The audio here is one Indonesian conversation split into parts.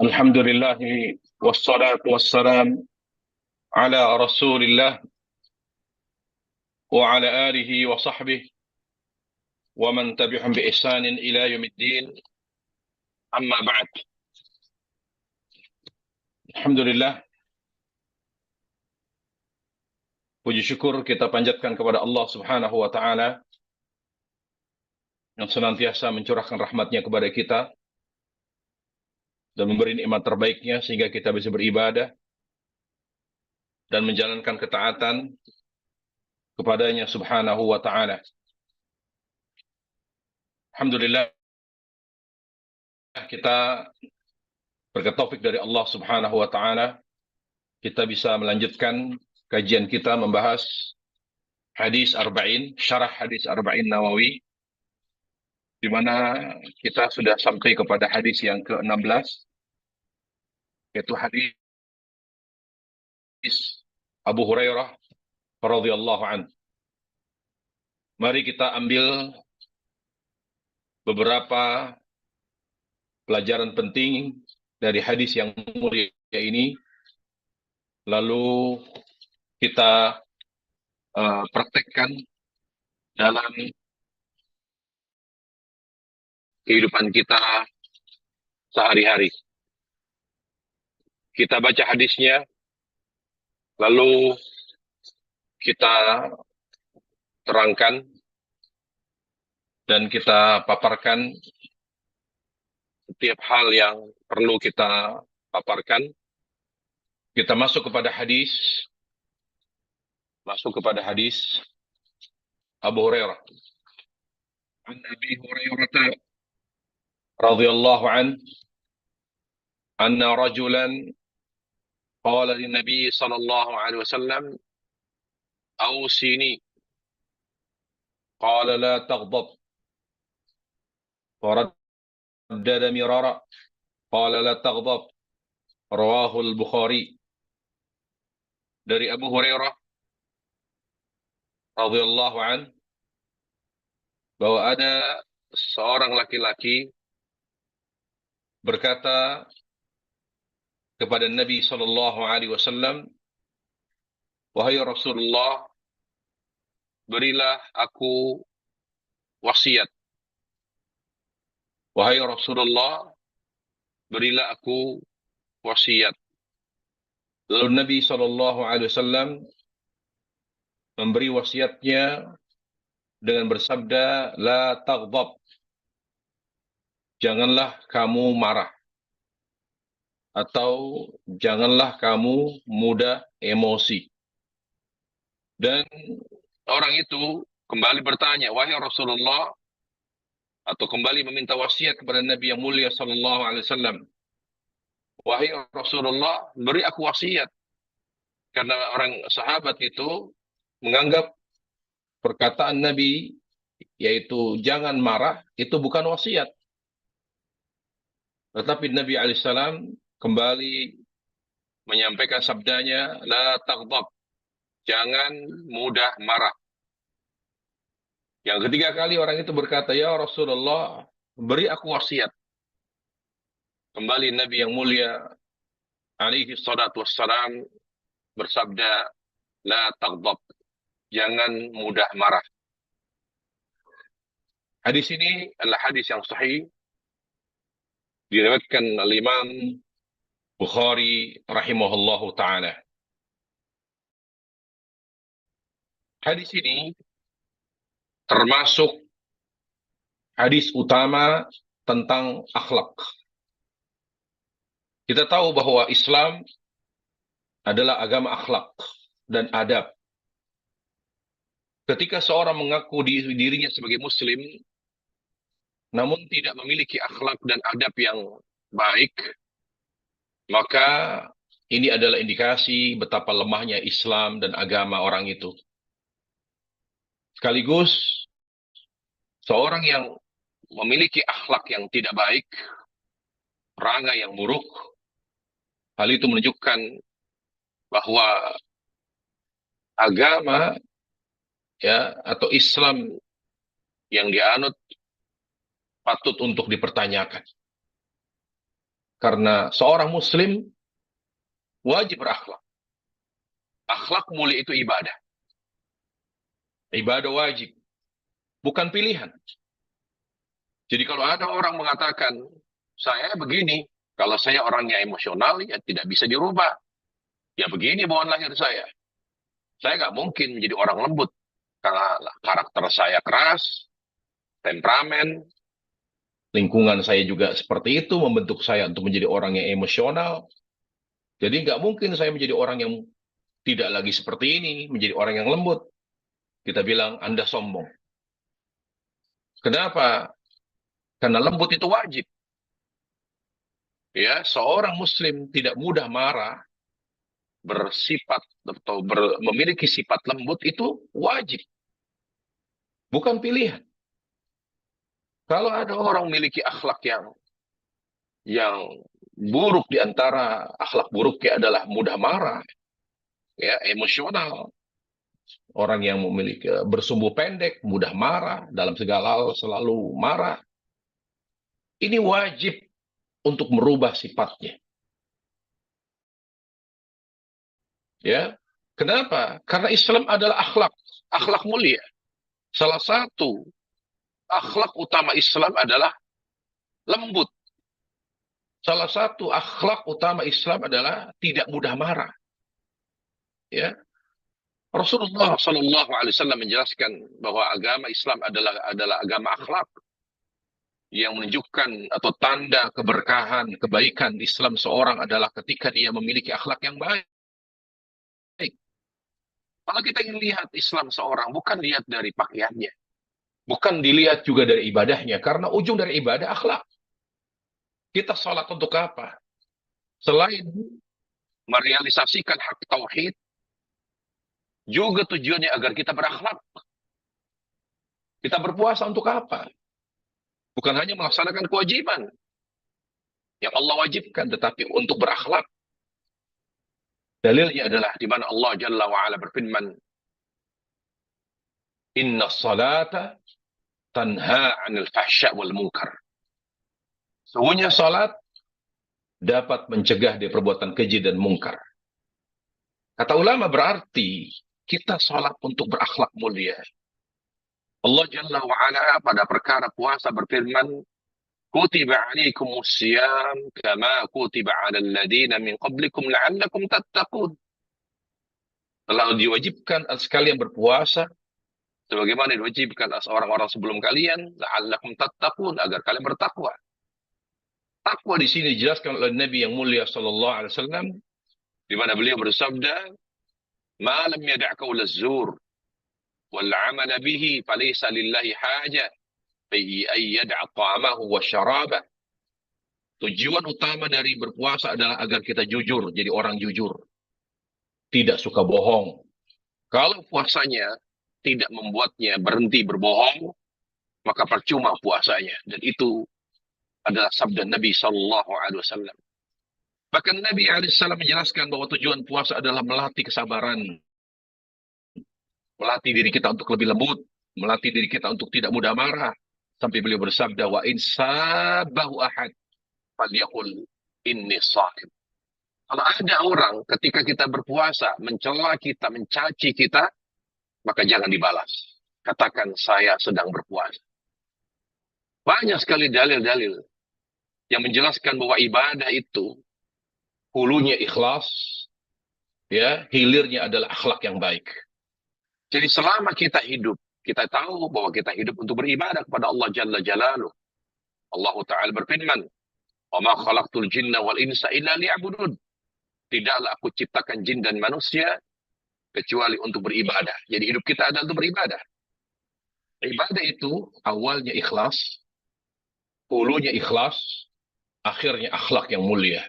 Alhamdulillah wassalatu wassalam ala Rasulillah wa ala alihi wa sahbihi wa man tabi'ahum bi ihsanin ila yaumiddin. Amma ba'd. Alhamdulillah, puji syukur kita panjatkan kepada Allah Subhanahu wa taala yang senantiasa mencurahkan rahmatnya kepada kita dan memberi nikmat terbaiknya sehingga kita bisa beribadah dan menjalankan ketaatan kepadanya Subhanahu wa taala. Alhamdulillah, kita berkat taufik dari Allah Subhanahu wa taala kita bisa melanjutkan kajian kita membahas hadis arba'in, syarah hadis arba'in Nawawi, di mana kita sudah sampai kepada hadis yang ke-16, yaitu hadis Abu Hurairah radhiyallahu anhu. Mari kita ambil beberapa pelajaran penting dari hadis yang mulia ini, lalu kita praktekkan dalam kehidupan kita sehari-hari. Kita baca hadisnya, lalu kita terangkan dan kita paparkan setiap hal yang perlu kita paparkan. Kita masuk kepada hadis Abu Hurairah. An Abi Hurairah radhiyallahu anhu anna rajulan qala lin Nabi sallallahu alaihi wasallam awsini qala la taghdab faraddada mirara qala la taghdab rawahu al-Bukhari. Dari Abu Hurairah radhiyallahu anhu bahwa ada seorang laki-laki berkata kepada Nabi sallallahu alaihi wasallam, "Wahai Rasulullah, berilah aku wasiat. Wahai Rasulullah, berilah aku wasiat." Lalu Nabi sallallahu alaihi wasallam memberi wasiatnya dengan bersabda, "La taghdab." Janganlah kamu marah, atau janganlah kamu mudah emosi. Dan orang itu kembali bertanya, "Wahai Rasulullah," atau kembali meminta wasiat kepada Nabi yang mulia sallallahu alaihi wasallam, "Wahai Rasulullah, beri aku wasiat." Karena orang sahabat itu menganggap perkataan Nabi, yaitu jangan marah, itu bukan wasiat. Tetapi Nabi alaihissalam kembali menyampaikan sabdanya, "La taghdab." Jangan mudah marah. Yang ketiga kali orang itu berkata, "Ya Rasulullah, beri aku wasiat." Kembali Nabi yang mulia alaihi salatu wassalam bersabda, "La taghdab." Jangan mudah marah. Hadis ini adalah hadis yang sahih, diriwayatkan oleh Imam Bukhari rahimahullahu taala. Hadis ini termasuk hadis utama tentang akhlak. Kita tahu bahwa Islam adalah agama akhlak dan adab. Ketika seorang mengaku dirinya sebagai muslim, namun tidak memiliki akhlak dan adab yang baik, maka ini adalah indikasi betapa lemahnya Islam dan agama orang itu. Sekaligus, seorang yang memiliki akhlak yang tidak baik, perangai yang buruk, hal itu menunjukkan bahwa agama atau Islam yang dianut patut untuk dipertanyakan. Karena seorang muslim wajib berakhlak. Akhlak mulia itu ibadah. Ibadah wajib, bukan pilihan. Jadi kalau ada orang mengatakan, saya begini, kalau saya orangnya emosional, ya tidak bisa dirubah. Ya begini bawaan lahir saya. Saya nggak mungkin menjadi orang lembut. Karena karakter saya keras, temperamen, lingkungan saya juga seperti itu, membentuk saya untuk menjadi orang yang emosional. Jadi nggak mungkin saya menjadi orang yang tidak lagi seperti ini, menjadi orang yang lembut. Kita bilang, Anda sombong. Kenapa? Karena lembut itu wajib. Ya, seorang muslim tidak mudah marah, bersifat atau memiliki sifat lembut itu wajib, bukan pilihan. Kalau ada orang memiliki akhlak yang buruk, di antara akhlak buruknya adalah mudah marah, ya, emosional. Orang yang memiliki bersumbu pendek, mudah marah, dalam segala hal selalu marah. Ini wajib untuk merubah sifatnya. Ya, kenapa? Karena Islam adalah akhlak mulia. Salah satu akhlak utama Islam adalah lembut. Salah satu akhlak utama Islam adalah tidak mudah marah. Ya, Rasulullah Shallallahu Alaihi Wasallam menjelaskan bahwa agama Islam adalah agama akhlak yang menunjukkan atau tanda keberkahan, kebaikan Islam seorang adalah ketika dia memiliki akhlak yang baik. Kalau kita ingin lihat Islam seorang, bukan lihat dari pakaiannya, bukan dilihat juga dari ibadahnya, karena ujung dari ibadah akhlak. Kita sholat untuk apa? Selain merealisasikan hak tauhid, juga tujuannya agar kita berakhlak. Kita berpuasa untuk apa? Bukan hanya melaksanakan kewajiban yang Allah wajibkan, tetapi untuk berakhlak. Dalilnya adalah di mana Allah Jalla wa'ala berfirman, Inna salata tanha 'anil fahsya' wal munkar. Sesungguhnya salat dapat mencegah dari perbuatan keji dan mungkar. Kata ulama berarti kita salat untuk berakhlak mulia. Allah Jalla wa'ala pada perkara puasa berfirman, Kutiba 'alaikumus siyam kama kutiba 'alal ladina min qablikum la'allakum tattaqun. Telah diwajibkan atas kalian berpuasa sebagaimana diwajibkan atas orang-orang sebelum kalian, la'allakum tattaqun, agar kalian bertakwa. Takwa di sini dijelaskan oleh Nabi yang mulia sallallahu alaihi wasallam, di mana beliau bersabda, "Ma lam yada' qaula az-zur wal 'amala bihi falaysa lillahi haja fi ay yad'a ta'amahu wa syarabah." Tujuan utama dari berpuasa adalah agar kita jujur, jadi orang jujur. Tidak suka bohong. Kalau puasanya tidak membuatnya berhenti berbohong, maka percuma puasanya. Dan itu adalah sabda Nabi Sallallahu Alaihi Wasallam. Bahkan Nabi Alaihissalam menjelaskan bahwa tujuan puasa adalah melatih kesabaran, melatih diri kita untuk lebih lembut, melatih diri kita untuk tidak mudah marah. Sampai beliau bersabda, wa in sabahu ahad falyaqul inni sha'im. Kalau ada orang ketika kita berpuasa mencela kita, mencaci kita, maka jangan dibalas. Katakan saya sedang berpuasa. Banyak sekali dalil-dalil yang menjelaskan bahwa ibadah itu hulunya ikhlas, ya, hilirnya adalah akhlak yang baik. Jadi selama kita hidup, kita tahu bahwa kita hidup untuk beribadah kepada Allah Jalla Jalaluh. Allah Ta'ala berfirman, "Wa ma khalaqtul jinna wal insa illa liya'budun." Tidaklah aku ciptakan jin dan manusia kecuali untuk beribadah. Jadi hidup kita adalah untuk beribadah. Ibadah itu awalnya ikhlas, hulunya ikhlas, akhirnya akhlak yang mulia.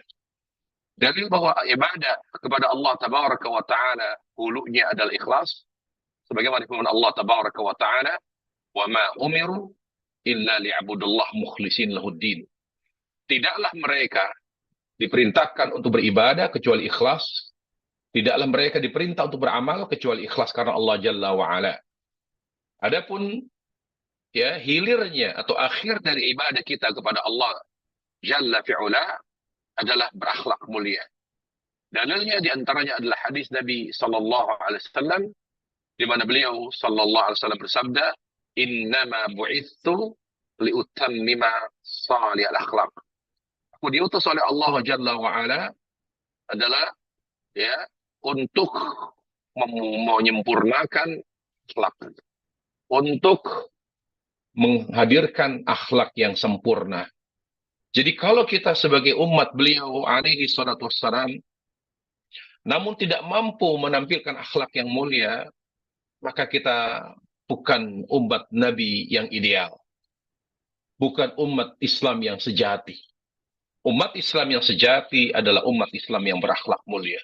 Dalil bahwa ibadah kepada Allah Tabaraka wa Ta'ala hulunya adalah ikhlas, sebagaimana firman Allah Tabaraka wa Ta'ala, "Wa ma umiru illa li'abudullah mukhlisin lahuddin." Tidaklah mereka diperintahkan untuk beribadah kecuali ikhlas. Tidaklah mereka diperintah untuk beramal kecuali ikhlas karena Allah Jalla wa'ala. Adapun ya hilirnya atau akhir dari ibadah kita kepada Allah Jalla fi'ula adalah berakhlak mulia. Dalilnya diantaranya adalah hadis Nabi Sallallahu Alaihi Wasallam di mana beliau Sallallahu Alaihi Wasallam bersabda, "Innama bu'ithu liutammima salih al-akhlaq." Aku diutus oleh Allah Jalla wa Ala adalah ya untuk menyempurnakan akhlak, untuk menghadirkan akhlak yang sempurna. Jadi kalau kita sebagai umat beliau alaihi salatu wassalam, namun tidak mampu menampilkan akhlak yang mulia, maka kita bukan umat Nabi yang ideal. Bukan umat Islam yang sejati. Umat Islam yang sejati adalah umat Islam yang berakhlak mulia.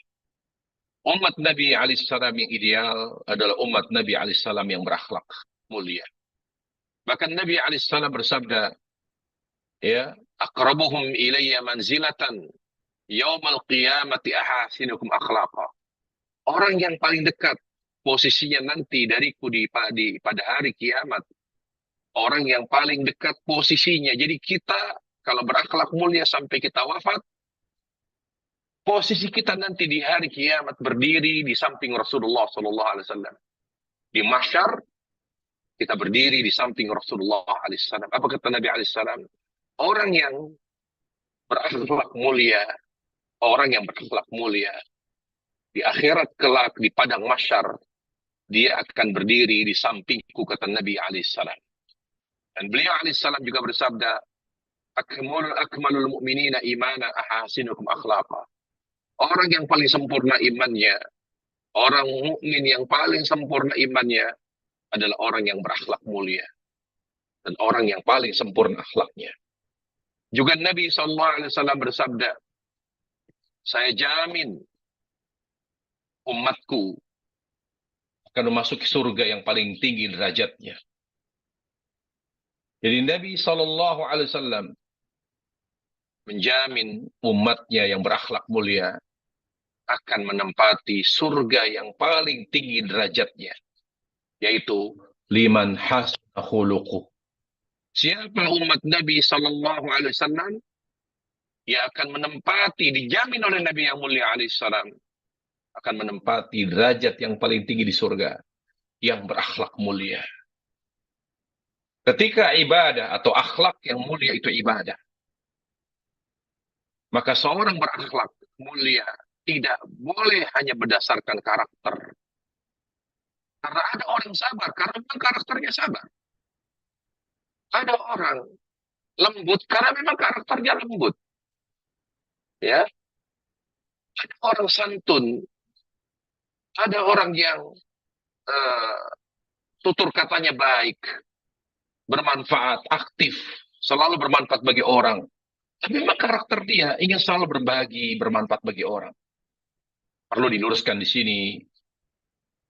Umat Nabi alaihissalam yang ideal adalah umat Nabi alaihissalam yang berakhlak mulia. Bahkan Nabi alaihissalam bersabda, ya, aqrabuhum ilayya manzilatan yaumal qiyamati ahasinukum akhlaqa. Orang yang paling dekat posisinya nanti dariku pada hari kiamat. Orang yang paling dekat posisinya. Jadi kita kalau berakhlak mulia sampai kita wafat, posisi kita nanti di hari kiamat berdiri di samping Rasulullah Sallallahu Alaihi Wasallam. Di mahsyar kita berdiri di samping Rasulullah Alaihi Wasallam. Apa kata Nabi Alaihi Wasallam? Orang yang berakhlak mulia, orang yang berakhlak mulia di akhirat kelak di padang mahsyar, dia akan berdiri di sampingku, kata Nabi Alaihi Wasallam. Dan beliau Alaihi Wasallam juga bersabda, akmalul mu'minina imana ahasinukum akhlaqa. Orang yang paling sempurna imannya, orang mukmin yang paling sempurna imannya adalah orang yang berakhlak mulia. Dan orang yang paling sempurna akhlaknya. Juga Nabi SAW bersabda, saya jamin umatku akan memasuki surga yang paling tinggi derajatnya. Jadi Nabi SAW menjamin umatnya yang berakhlak mulia akan menempati surga yang paling tinggi derajatnya, yaitu liman hasana khuluquh. Siapa umat Nabi SAW yang akan menempati, dijamin oleh Nabi yang mulia alaihissalam, akan menempati derajat yang paling tinggi di surga, yang berakhlak mulia. Ketika ibadah atau akhlak yang mulia itu ibadah, maka seorang berakhlak mulia tidak boleh hanya berdasarkan karakter. Karena ada orang sabar, karena memang karakternya sabar. Ada orang lembut, karena memang karakternya lembut. Ya, ada orang santun, ada orang yang tutur katanya baik, bermanfaat, aktif, selalu bermanfaat bagi orang. Tapi memang karakter dia ingin selalu berbagi, bermanfaat bagi orang. Perlu diluruskan di sini,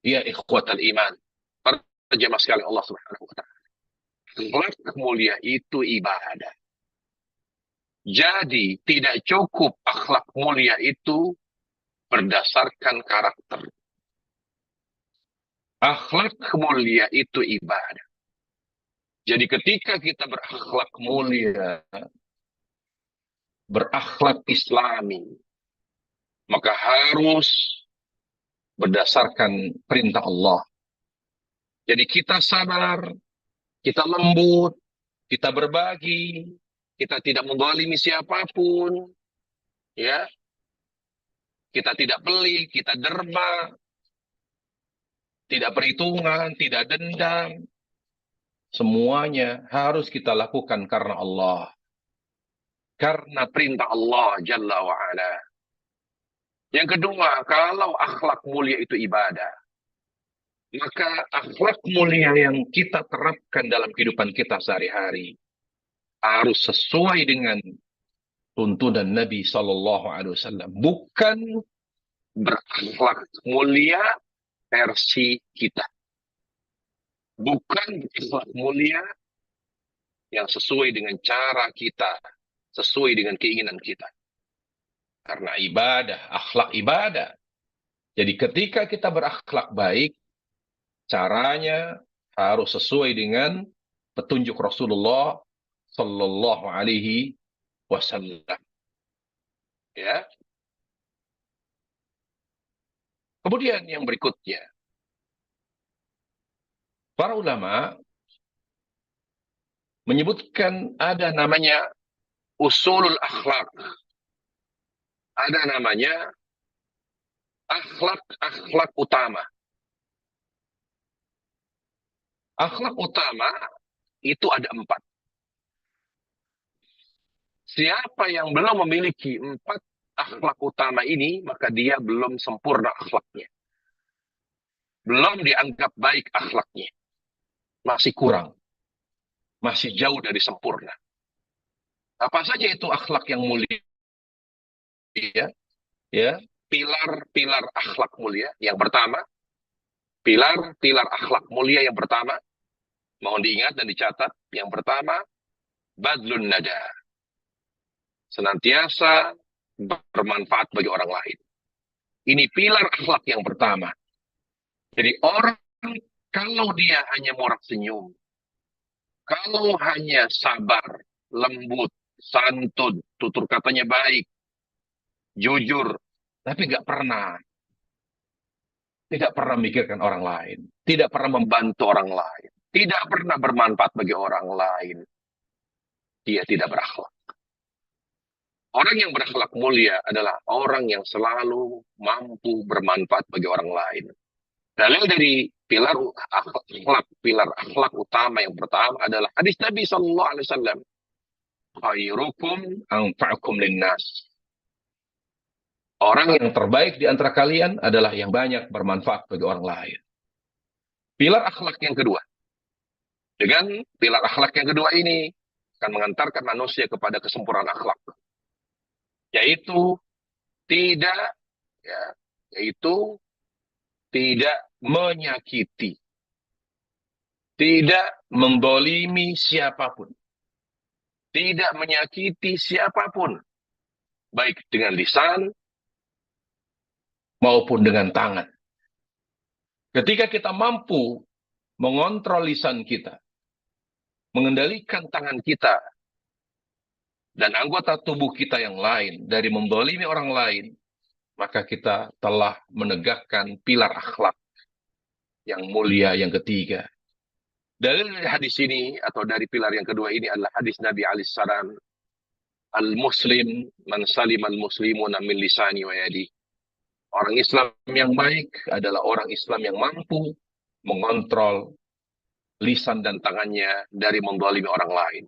ya ikhwatal iman, para jemaah sekalian Allah Subhanahu wa taala. Akhlak mulia itu ibadah. Jadi tidak cukup akhlak mulia itu berdasarkan karakter. Akhlak mulia itu ibadah. Jadi ketika kita berakhlak mulia, berakhlak islami, maka harus berdasarkan perintah Allah. Jadi kita sabar, kita lembut, kita berbagi, kita tidak menzalimi siapapun, ya. Kita tidak pelit, kita derma, tidak perhitungan, tidak dendam. Semuanya harus kita lakukan karena Allah. Karena perintah Allah Jalla wa'ala. Yang kedua, kalau akhlak mulia itu ibadah, maka akhlak mulia yang kita terapkan dalam kehidupan kita sehari-hari harus sesuai dengan tuntunan Nabi SAW. Bukan berakhlak mulia versi kita. Bukan berakhlak mulia yang sesuai dengan cara kita, sesuai dengan keinginan kita. Karena ibadah, akhlak ibadah. Jadi ketika kita berakhlak baik, caranya harus sesuai dengan petunjuk Rasulullah Sallallahu Alaihi Wasallam. Ya. Kemudian yang berikutnya, para ulama menyebutkan ada namanya usulul akhlak. Ada namanya akhlak utama. Akhlak utama itu ada 4. Siapa yang belum memiliki 4 akhlak utama ini, maka dia belum sempurna akhlaknya. Belum dianggap baik akhlaknya. Masih kurang. Masih jauh dari sempurna. Apa saja itu akhlak yang mulia? Ya, pilar-pilar akhlak mulia. Yang pertama, pilar-pilar akhlak mulia yang pertama, mohon diingat dan dicatat. Yang pertama, badlun nada. Senantiasa bermanfaat bagi orang lain. Ini pilar akhlak yang pertama. Jadi orang kalau dia hanya murah senyum, kalau hanya sabar, lembut, santun, tutur katanya baik, jujur, tapi tidak pernah memikirkan orang lain, tidak pernah membantu orang lain, tidak pernah bermanfaat bagi orang lain, dia tidak berakhlak. Orang yang berakhlak mulia adalah orang yang selalu mampu bermanfaat bagi orang lain. Dalil dari pilar akhlak utama yang pertama adalah hadis Nabi Sallallahu Alaihi Wasallam, khairukum anfa'ukum linnas. Orang yang terbaik di antara kalian adalah yang banyak bermanfaat bagi orang lain. Pilar akhlak yang kedua. Dengan pilar akhlak yang kedua ini akan mengantarkan manusia kepada kesempurnaan akhlak. Yaitu tidak ya, yaitu tidak menyakiti, tidak mendolimi siapapun, tidak menyakiti siapapun, baik dengan lisan maupun dengan tangan. Ketika kita mampu mengontrol lisan kita, mengendalikan tangan kita, dan anggota tubuh kita yang lain dari mendolimi orang lain, maka kita telah menegakkan pilar akhlak yang mulia yang ketiga. Dalil dari hadis ini atau dari pilar yang kedua ini adalah hadis Nabi alaihissalam, al-muslim man salim al-muslimuna min lisani wa yadi. Orang Islam yang baik adalah orang Islam yang mampu mengontrol lisan dan tangannya dari mendolimi orang lain.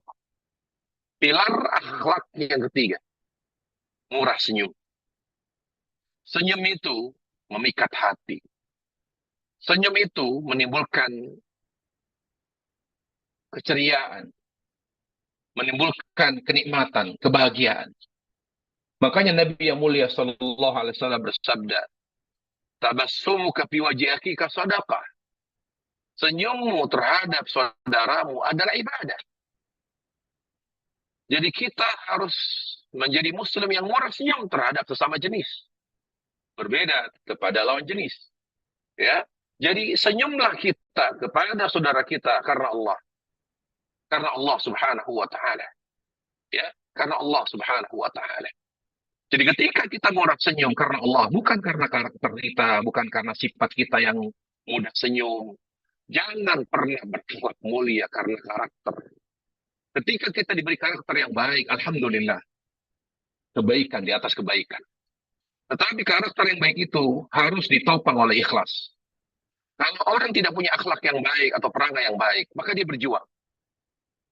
Pilar akhlak yang ketiga, murah senyum. Senyum itu memikat hati. Senyum itu menimbulkan keceriaan, menimbulkan kenikmatan, kebahagiaan. Makanya Nabi yang mulia sallallahu alaihi wasallam bersabda, tabassumuka fi wajhi akhika sadaqah. Senyummu terhadap saudaramu adalah ibadah. Jadi kita harus menjadi muslim yang murah senyum terhadap sesama jenis. Berbeda kepada lawan jenis. Ya. Jadi senyumlah kita kepada saudara kita karena Allah. Karena Allah Subhanahu wa taala. Ya, karena Allah Subhanahu wa taala. Jadi ketika kita murah senyum karena Allah, bukan karena karakter kita, bukan karena sifat kita yang mudah senyum. Jangan pernah berakhlak mulia karena karakter. Ketika kita diberi karakter yang baik, alhamdulillah. Kebaikan di atas kebaikan. Tetapi karakter yang baik itu harus ditopang oleh ikhlas. Kalau orang tidak punya akhlak yang baik atau perangai yang baik, maka dia berjuang.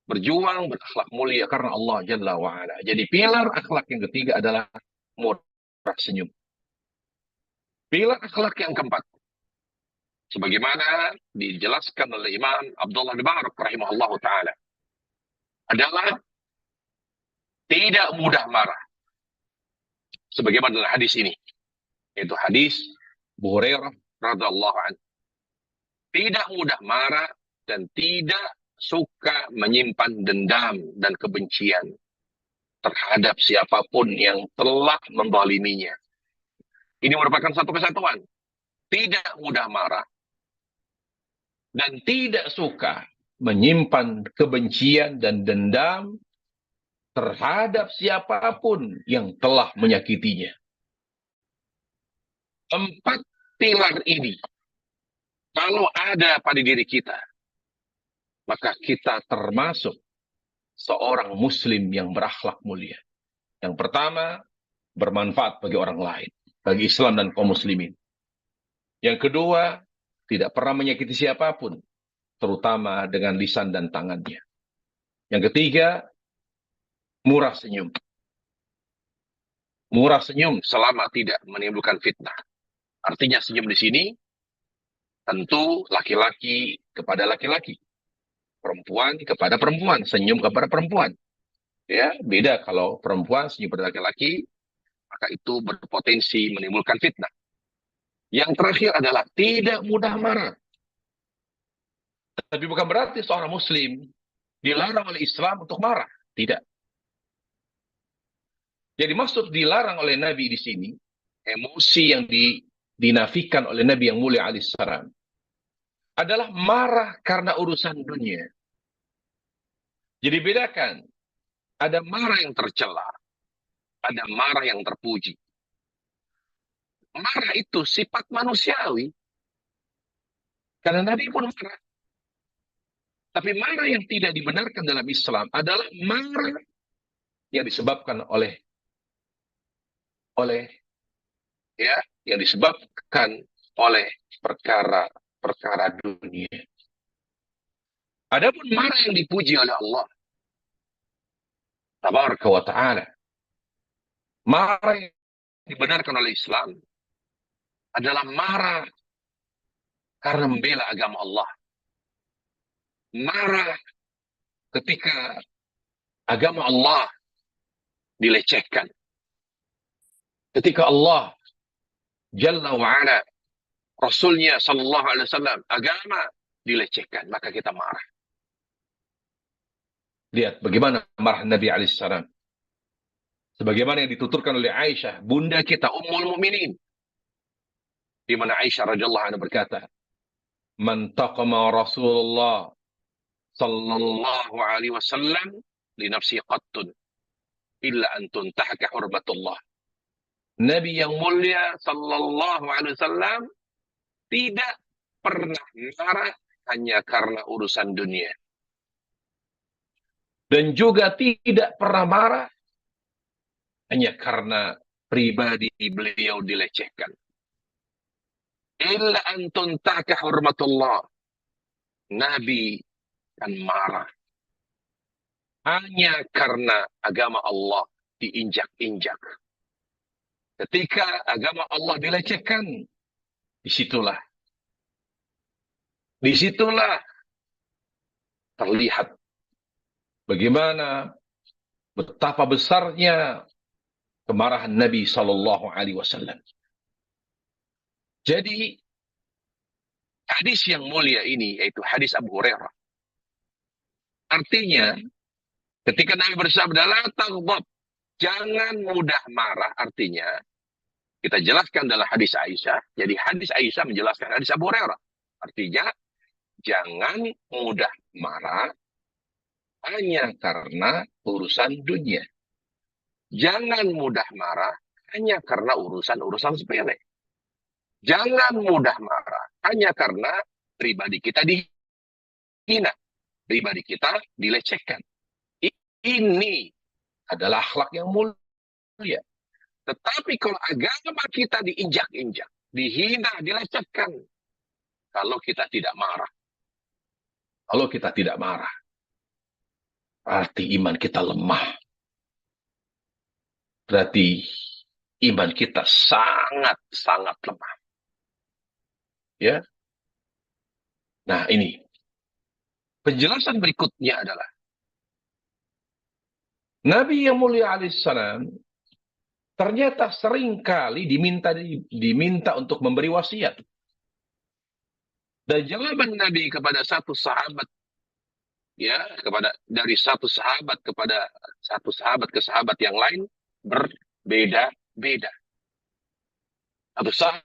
Berjuang berakhlak mulia karena Allah Jalla wa'ala. Jadi pilar akhlak yang ketiga adalah murah senyum. Pilar akhlak yang keempat, sebagaimana dijelaskan oleh Imam Abdullah bin Barak rahimahullah ta'ala, adalah tidak mudah marah. Sebagaimana dalam hadis ini. Yaitu hadis Abu Hurairah radhiyallahu anhu. Tidak mudah marah dan tidak suka menyimpan dendam dan kebencian terhadap siapapun yang telah menzaliminya. Ini merupakan satu kesatuan. Tidak mudah marah dan tidak suka menyimpan kebencian dan dendam terhadap siapapun yang telah menyakitinya. 4 pilar ini, kalau ada pada diri kita, maka kita termasuk seorang muslim yang berakhlak mulia. Yang pertama, bermanfaat bagi orang lain, bagi Islam dan kaum muslimin. Yang kedua, tidak pernah menyakiti siapapun, terutama dengan lisan dan tangannya. Yang ketiga, murah senyum. Murah senyum selama tidak menimbulkan fitnah. Artinya senyum di sini tentu laki-laki kepada laki-laki, perempuan kepada perempuan, senyum kepada perempuan. Ya, beda kalau perempuan senyum pada laki-laki, maka itu berpotensi menimbulkan fitnah. Yang terakhir adalah tidak mudah marah. Tapi bukan berarti seorang muslim dilarang oleh Islam untuk marah. Tidak. Jadi maksud dilarang oleh Nabi di sini, emosi yang dinafikan oleh Nabi yang mulia alaihissalam adalah marah karena urusan dunia. Jadi bedakan, ada marah yang tercela, ada marah yang terpuji. Marah itu sifat manusiawi. Karena Nabi pun marah. Tapi marah yang tidak dibenarkan dalam Islam adalah marah yang disebabkan oleh ya, yang disebabkan oleh perkara dunia. Adapun marah yang dipuji oleh Allah Tabaraka wa ta'ala, marah yang dibenarkan oleh Islam adalah marah karena membela agama Allah. Marah ketika agama Allah dilecehkan. Ketika Allah Jalla wa'ala, Rasulnya Sallallahu Alaihi Wasallam, agama dilecehkan, maka kita marah. Lihat bagaimana marah Nabi Alaihissalam. Sebagaimana yang dituturkan oleh Aisyah, bunda kita, Ummul Mukminin. Di mana Aisyah radhiyallahu anha berkata, "Man taqama Rasulullah sallallahu alaihi wasallam li nafsi qattun illa an tuntahaka hurmatullah." Nabi yang mulia sallallahu alaihi wasallam tidak pernah marah hanya karena urusan dunia. Dan juga tidak pernah marah hanya karena pribadi beliau dilecehkan. Illa an tuntahaka hurmatullah. Nabi kan marah hanya karena agama Allah diinjak-injak. Ketika agama Allah dilecehkan, disitulah terlihat bagaimana betapa besarnya kemarahan Nabi Sallallahu Alaihi Wasallam. Jadi hadis yang mulia ini yaitu hadis Abu Hurairah. Artinya ketika Nabi bersabda la taghdab, jangan mudah marah, artinya kita jelaskan dalam hadis Aisyah. Jadi hadis Aisyah menjelaskan hadis Abu Hurairah. Artinya jangan mudah marah hanya karena urusan dunia. Jangan mudah marah hanya karena urusan-urusan sepele. Jangan mudah marah hanya karena pribadi kita dihina, pribadi kita dilecehkan. Ini adalah akhlak yang mulia. Tetapi kalau agama kita diinjak-injak, dihina, dilecehkan, kalau kita tidak marah, berarti iman kita lemah. Berarti iman kita sangat lemah. Ya. Nah, ini. Penjelasan berikutnya adalah Nabi yang mulia alaihissalam ternyata seringkali diminta untuk memberi wasiat. Dan jawaban Nabi kepada satu sahabat, ya, dari satu sahabat kepada satu sahabat ke sahabat yang lain berbeda-beda. Satu saat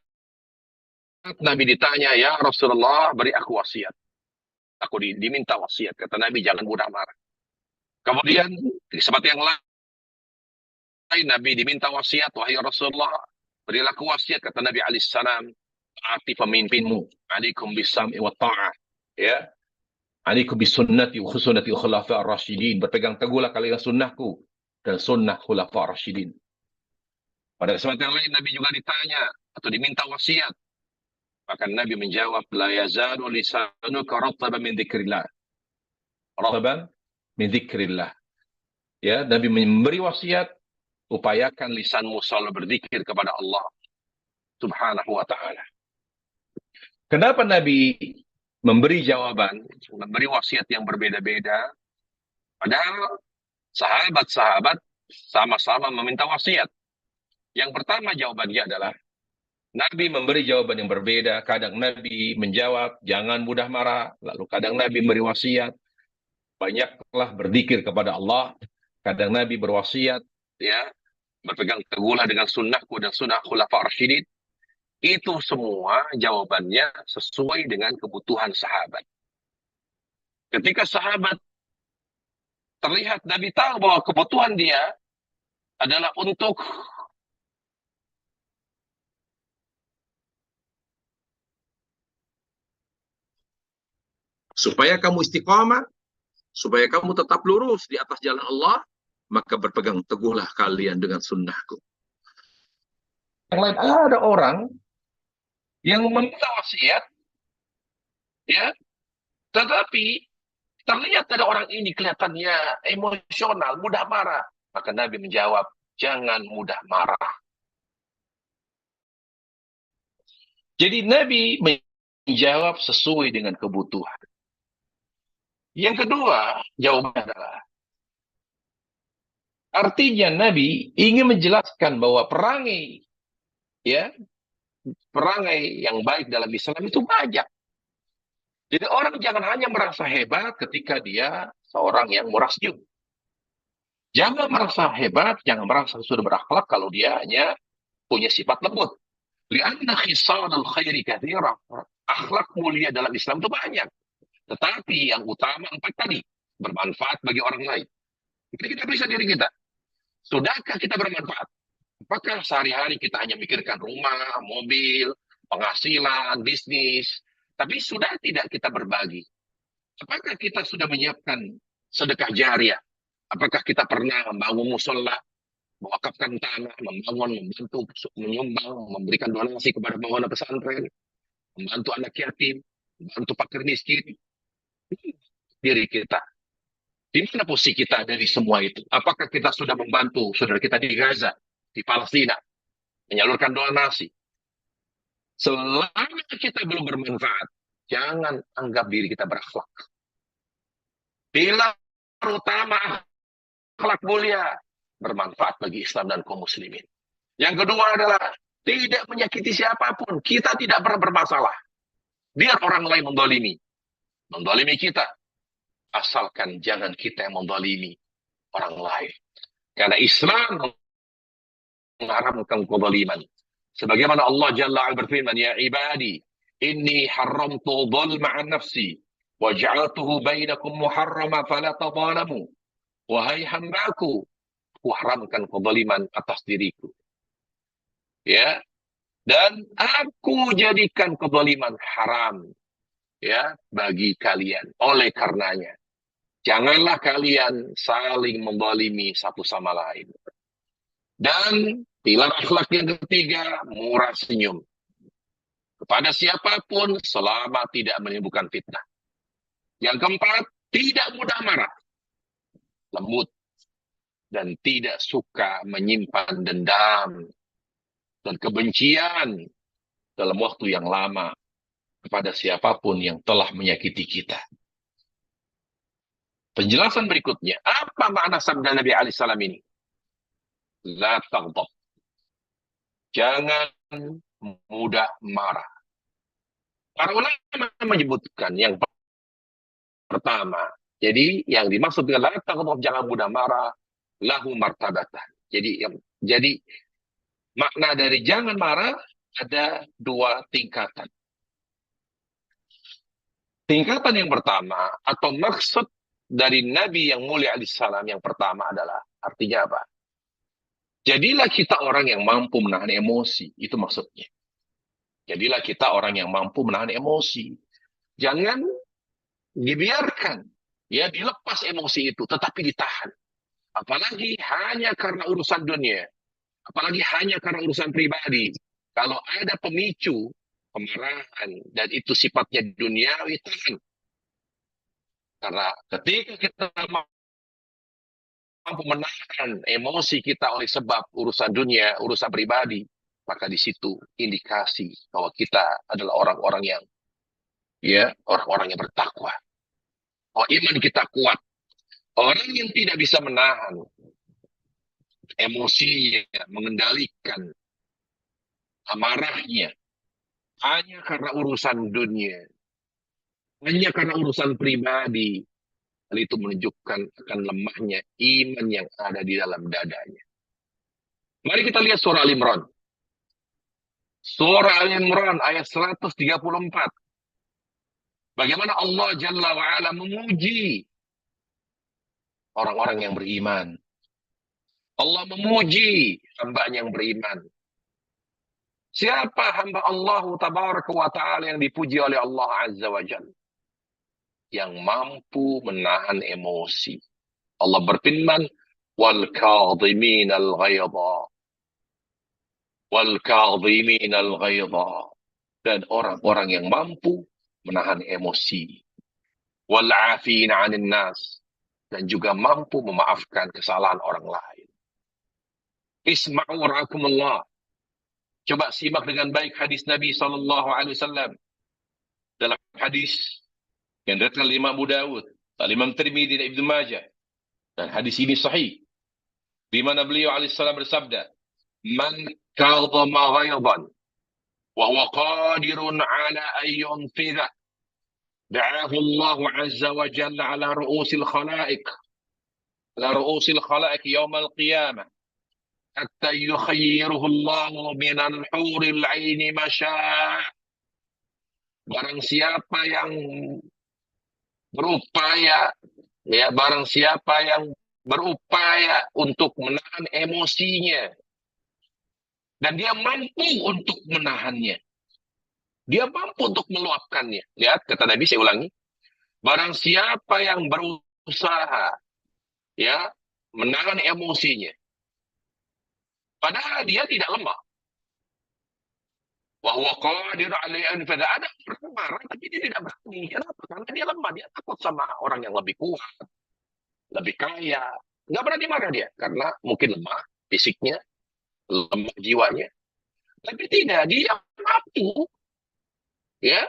Nabi ditanya, ya Rasulullah, beri aku wasiat. Aku diminta wasiat. Kata Nabi, jangan mudah marah. Kemudian Di kesempatan yang lain Nabi diminta wasiat, wahai Rasulullah, berilah aku wasiat, kata Nabi alaihissalam, taati pemimpinmu, alaikum bisam'i wa ta'ah, ya, alaikum bisunnati wa sunnati khulafa ar-rasyidin, berpegang teguhlah kalian sunnahku dan sunnah khulafa ar-rasyidin. Pada kesempatan yang lain Nabi juga ditanya atau diminta wasiat, maka Nabi menjawab, la yazalu lisanuka rataban min dzikrillah, rataban min dzikrillah. Ya, Nabi memberi wasiat, upayakan lisanmu selalu berzikir kepada Allah Subhanahu wa ta'ala. Kenapa Nabi memberi jawaban, memberi wasiat yang berbeda-beda, padahal sahabat-sahabat sama-sama meminta wasiat? Yang pertama jawabannya adalah, Nabi memberi jawaban yang berbeda. Kadang Nabi menjawab, jangan mudah marah. Lalu kadang Nabi memberi wasiat, banyaklah berzikir kepada Allah. Kadang Nabi berwasiat, ya, berpegang teguhlah dengan sunnahku dan sunnah khulafa ar-rasyidin. Itu semua jawabannya sesuai dengan kebutuhan sahabat. Ketika sahabat terlihat Nabi tahu bahwa kebutuhan dia adalah untuk supaya kamu istiqamah, supaya kamu tetap lurus di atas jalan Allah, maka berpegang teguhlah kalian dengan sunnahku. Yang lain, ada orang yang meminta wasiat, ya, tetapi terlihat ada orang ini kelihatannya emosional, mudah marah. Maka Nabi menjawab, jangan mudah marah. Jadi Nabi menjawab sesuai dengan kebutuhan. Yang kedua, jawabannya adalah, artinya Nabi ingin menjelaskan bahwa perangai, ya, perangai yang baik dalam Islam itu banyak. Jadi orang jangan hanya merasa hebat ketika dia seorang yang murasyid. Jangan merasa hebat, jangan merasa sudah berakhlak kalau dia hanya punya sifat lembut. Lianna khisalul khairi katsira. Akhlak mulia dalam Islam itu banyak. Tetapi yang utama 4 tadi, bermanfaat bagi orang lain. Jadi kita periksa diri kita. Sudahkah kita bermanfaat? Apakah sehari-hari kita hanya mikirkan rumah, mobil, penghasilan, bisnis, tapi sudah tidak kita berbagi? Apakah kita sudah menyiapkan sedekah jariah? Apakah kita pernah membangun musola, mewakafkan tanah, membantu, menyumbang, memberikan donasi kepada bangunan pesantren, membantu anak yatim, membantu fakir miskin? Diri kita. Di mana posisi kita dari semua itu? Apakah kita sudah membantu saudara kita di Gaza, di Palestina, menyalurkan donasi? Selama kita belum bermanfaat, jangan anggap diri kita berakhlak. Pilar utama akhlak mulia, bermanfaat bagi Islam dan kaum muslimin. Yang kedua adalah tidak menyakiti siapapun. Kita tidak pernah bermasalah. Biar orang lain mendolimi kita. Asalkan jangan kita yang mendolimi orang lain. Karena Islam mengharamkan kezaliman. Sebagaimana Allah Jalla wa'ala berfirman, ya ibadi, inni haramtu dzulma 'an nafsi wa ja'altuhu bainakum muharrama fala tadzalamu. Wahai hambaku, aku haramkan kezaliman atas diriku. Ya. Dan aku jadikan kezaliman haram, ya, bagi kalian. Oleh karenanya, janganlah kalian saling menzalimi satu sama lain. Dan pilar akhlak yang ketiga, murah senyum. Kepada siapapun selama tidak menimbulkan fitnah. Yang keempat, tidak mudah marah. Lembut. Dan tidak suka menyimpan dendam dan kebencian dalam waktu yang lama kepada siapapun yang telah menyakiti kita. Penjelasan berikutnya, apa makna sabda Nabi alaihissalam ini? La taghdab. Jangan mudah marah. Para ulama menyebutkan yang pertama, jadi yang dimaksud dengan la taghdab, jangan mudah marah, lahu martabatan. Jadi makna dari jangan marah ada 2 tingkatan. Tingkatan yang pertama atau maksud dari Nabi yang mulia alaihissalam yang pertama adalah, artinya apa? Jadilah kita orang yang mampu menahan emosi, itu maksudnya. Jadilah kita orang yang mampu menahan emosi. Jangan dibiarkan, ya dilepas emosi itu, tetapi ditahan. Apalagi hanya karena urusan dunia, apalagi hanya karena urusan pribadi. Kalau ada pemicu kemarahan dan itu sifatnya duniawi, tahan. Karena ketika kita mampu menahan emosi kita oleh sebab urusan dunia, urusan pribadi, maka di situ indikasi bahwa kita adalah orang-orang yang, ya, orang-orang yang bertakwa. Oh, iman kita kuat. Orang yang tidak bisa menahan emosinya, mengendalikan amarahnya, hanya karena urusan dunia, hanya karena urusan pribadi, hal itu menunjukkan akan lemahnya iman yang ada di dalam dadanya. Mari kita lihat surah Al-Imran. Surah Al-Imran ayat 134. Bagaimana Allah Jalla wa'ala memuji orang-orang yang beriman. Allah memuji hambanya yang beriman. Siapa hamba Allah Tabaraka wa Ta'ala yang dipuji oleh Allah Azza wa Jalla? Yang mampu menahan emosi. Allah berfirman, wal kadhimin al-ghaidha. Wal kadhimin al-ghaidha. Dan orang-orang yang mampu menahan emosi. Wal 'afina 'anil nas. Dan juga mampu memaafkan kesalahan orang lain. Isma'u rahimakumullah. Coba simak dengan baik hadis Nabi SAW. Dalam hadis yang diriwayatkan oleh Imam Abu Dawud, Imam Tirmidzi dan Ibnu Majah. Dan hadis ini sahih. Di mana beliau alaihissalam bersabda, "Man kadhama ghaidan wa huwa qadirun ala an yunfidha, da'ahu Allah azza wa jalla ala ru'usil khalaiq, yawm al-qiyamah, hatta yukhayyiruhu Allah min al-huril 'aini ma syaa." Barang siapa yang berupaya, ya, barang siapa yang berupaya untuk menahan emosinya dan dia mampu untuk menahannya, dia mampu untuk meluapkannya. Lihat kata Nabi, saya ulangi, barang siapa yang berusaha, ya, menahan emosinya, padahal dia tidak lemah. Wahwa qadir alaihi an fada, ada orang marah tapi dia tidak berani. Kenapa? Karena dia lemah, dia takut sama orang yang lebih kuat, lebih kaya. Nggak berani marah dia karena mungkin lemah fisiknya, lemah jiwanya. Tapi tidak, dia mampu, ya,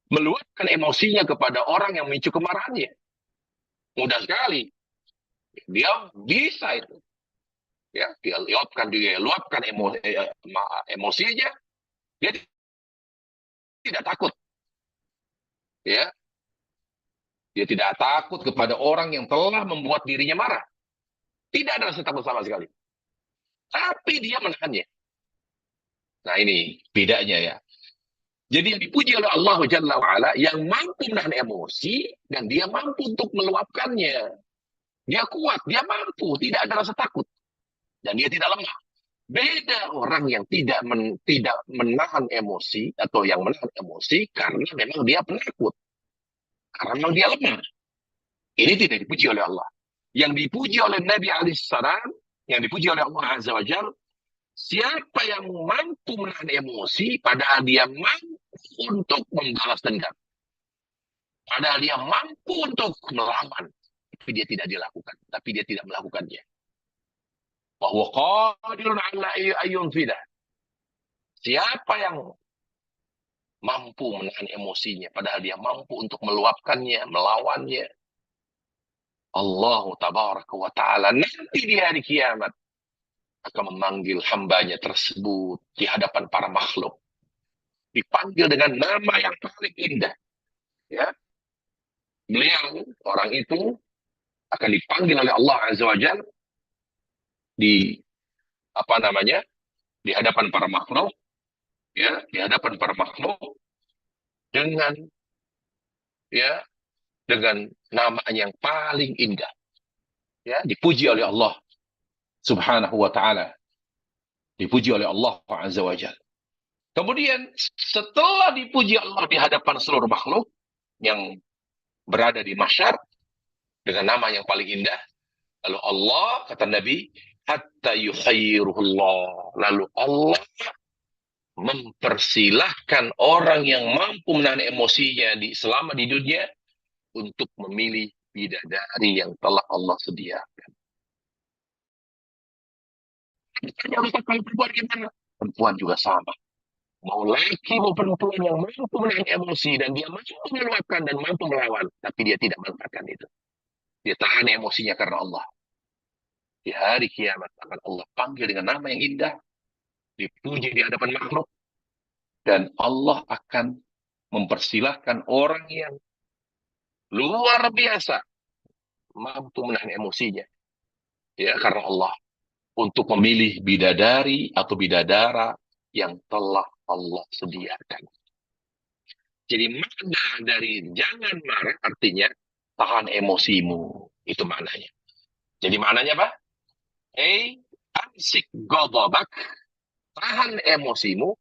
meluapkan emosinya kepada orang yang memicu kemarahannya. Mudah sekali. Dia bisa itu. Ya, dia luapkan emosinya. Dia tidak takut. Ya, dia tidak takut kepada orang yang telah membuat dirinya marah. Tidak ada rasa takut sama sekali. Tapi dia menahannya. Nah, ini bedanya, ya. Jadi yang dipuji oleh Allah Jalla wa'ala yang mampu menahan emosi dan dia mampu untuk meluapkannya. Dia kuat, dia mampu, tidak ada rasa takut. Dan dia tidak lemah. Beda orang yang tidak menahan emosi atau yang menahan emosi karena memang dia penakut. Karena memang dia lemah. Ini tidak dipuji oleh Allah. Yang dipuji oleh Nabi alaihissalam, yang dipuji oleh Allah Azza wa Jalla, siapa yang mampu menahan emosi padahal dia mampu untuk membalas dendam. Padahal dia mampu untuk melawan. Tapi dia tidak dilakukan. Tapi dia tidak melakukannya. Bahwa qadirun ala ayyun fidah. Siapa yang mampu menahan emosinya, padahal dia mampu untuk meluapkannya, melawannya, Allah Tabaraka wa Ta'ala nanti di hari kiamat akan memanggil hambanya tersebut di hadapan para makhluk. Dipanggil dengan nama yang paling indah. Ya. Beliau, orang itu, akan dipanggil oleh Allah Azza wa Jalla di di hadapan para makhluk, ya, di hadapan para makhluk dengan, ya, dengan nama yang paling indah. Ya, dipuji oleh Allah Subhanahu wa taala. Dipuji oleh Allah Azza wa Jalla. Kemudian setelah dipuji Allah di hadapan seluruh makhluk yang berada di mahsyar dengan nama yang paling indah, lalu Allah, kata Nabi, hatta yukhayyiruhullah. Lalu Allah mempersilahkan orang yang mampu menahan emosinya selama di dunia untuk memilih bidadari yang telah Allah sediakan. Kalau perempuan gimana? Perempuan juga sama. Mau laki mau perempuan yang mampu menahan emosi dan dia mampu meluapkan dan mampu melawan, tapi dia tidak manfaatkan itu. Dia tahan emosinya karena Allah. Di hari kiamat akan Allah panggil dengan nama yang indah, dipuji di hadapan makhluk, dan Allah akan mempersilahkan orang yang luar biasa mampu menahan emosinya, ya, karena Allah, untuk memilih bidadari atau bidadara yang telah Allah sediakan. Jadi makna dari jangan marah artinya tahan emosimu. Itu maknanya. Jadi maknanya apa? Amsik ghadabak, tahan emosimu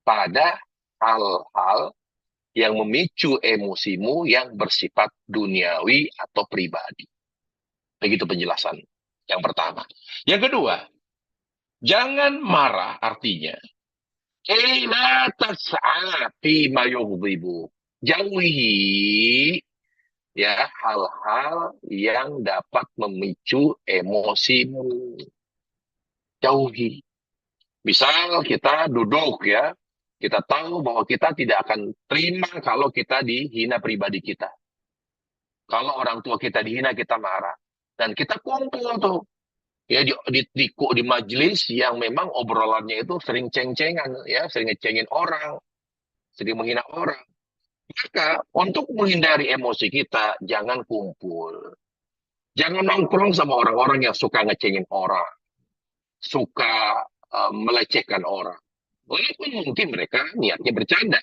pada hal-hal yang memicu emosimu yang bersifat duniawi atau pribadi. Begitu penjelasan yang pertama. Yang kedua, jangan marah artinya la tas'a fi ma yughdibu. Jauhi ya hal-hal yang dapat memicu emosimu. Jauhi. Misal kita duduk ya, kita tahu bahwa kita tidak akan terima kalau kita dihina pribadi kita. Kalau orang tua kita dihina, kita marah. Dan kita kumpul tuh. Ya di majelis yang memang obrolannya itu sering ceng-cengan, ya, sering ngecengin orang, sering menghina orang. Maka untuk menghindari emosi kita, jangan kumpul. Jangan nongkrong sama orang-orang yang suka ngecengin orang, suka melecehkan orang. Walaupun mungkin mereka niatnya bercanda,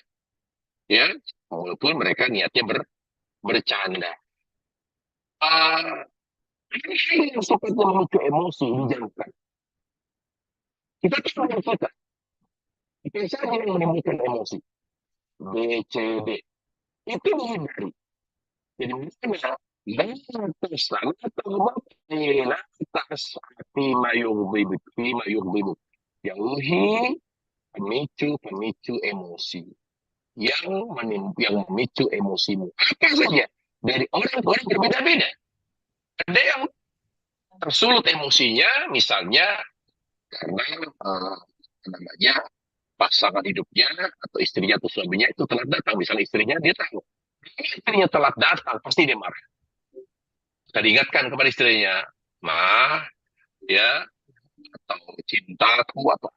ya, walaupun mereka niatnya bercanda. Ini yang suka memicu emosi dijauhkan. Kita tahu kita saja yang menimbulkan emosi. B, C, D. Itu dihindari. Jadi mana jauhi pemicu emosi yang memicu emosimu. Apa saja dari orang-orang berbeda-beda. Ada yang tersulut emosinya, misalnya karena namanya pasangan hidupnya atau istrinya atau suaminya itu telat datang. Misalnya istrinya, dia tahu istrinya telat datang, pasti dia marah. Kita diingatkan kepada istrinya, mah, ya, atau cintaku, atau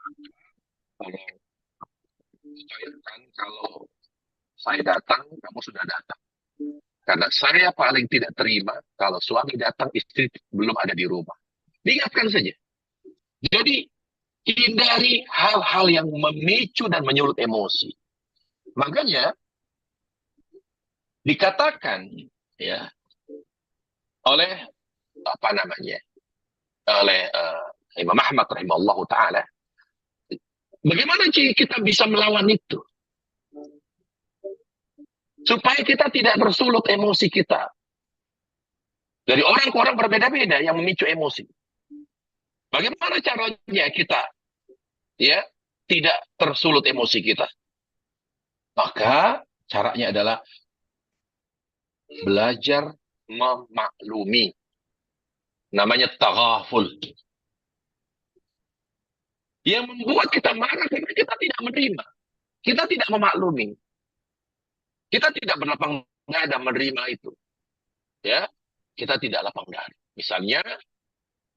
kalau saya datang, kamu sudah datang. Karena saya paling tidak terima kalau suami datang, istri belum ada di rumah. Diingatkan saja. Jadi, hindari hal-hal yang memicu dan menyulut emosi. Makanya, dikatakan, ya, oleh, apa namanya, oleh Imam Ahmad rahimahullah ta'ala, bagaimana kita bisa melawan itu? Supaya kita tidak bersulut emosi kita. Dari orang ke orang berbeda-beda yang memicu emosi. Bagaimana caranya kita ya tidak tersulut emosi kita? Maka caranya adalah belajar memaklumi. Namanya taghaful. Yang membuat kita marah karena kita tidak menerima. Kita tidak memaklumi. Kita tidak berlapang dada menerima itu. Ya, kita tidak lapang dada. Misalnya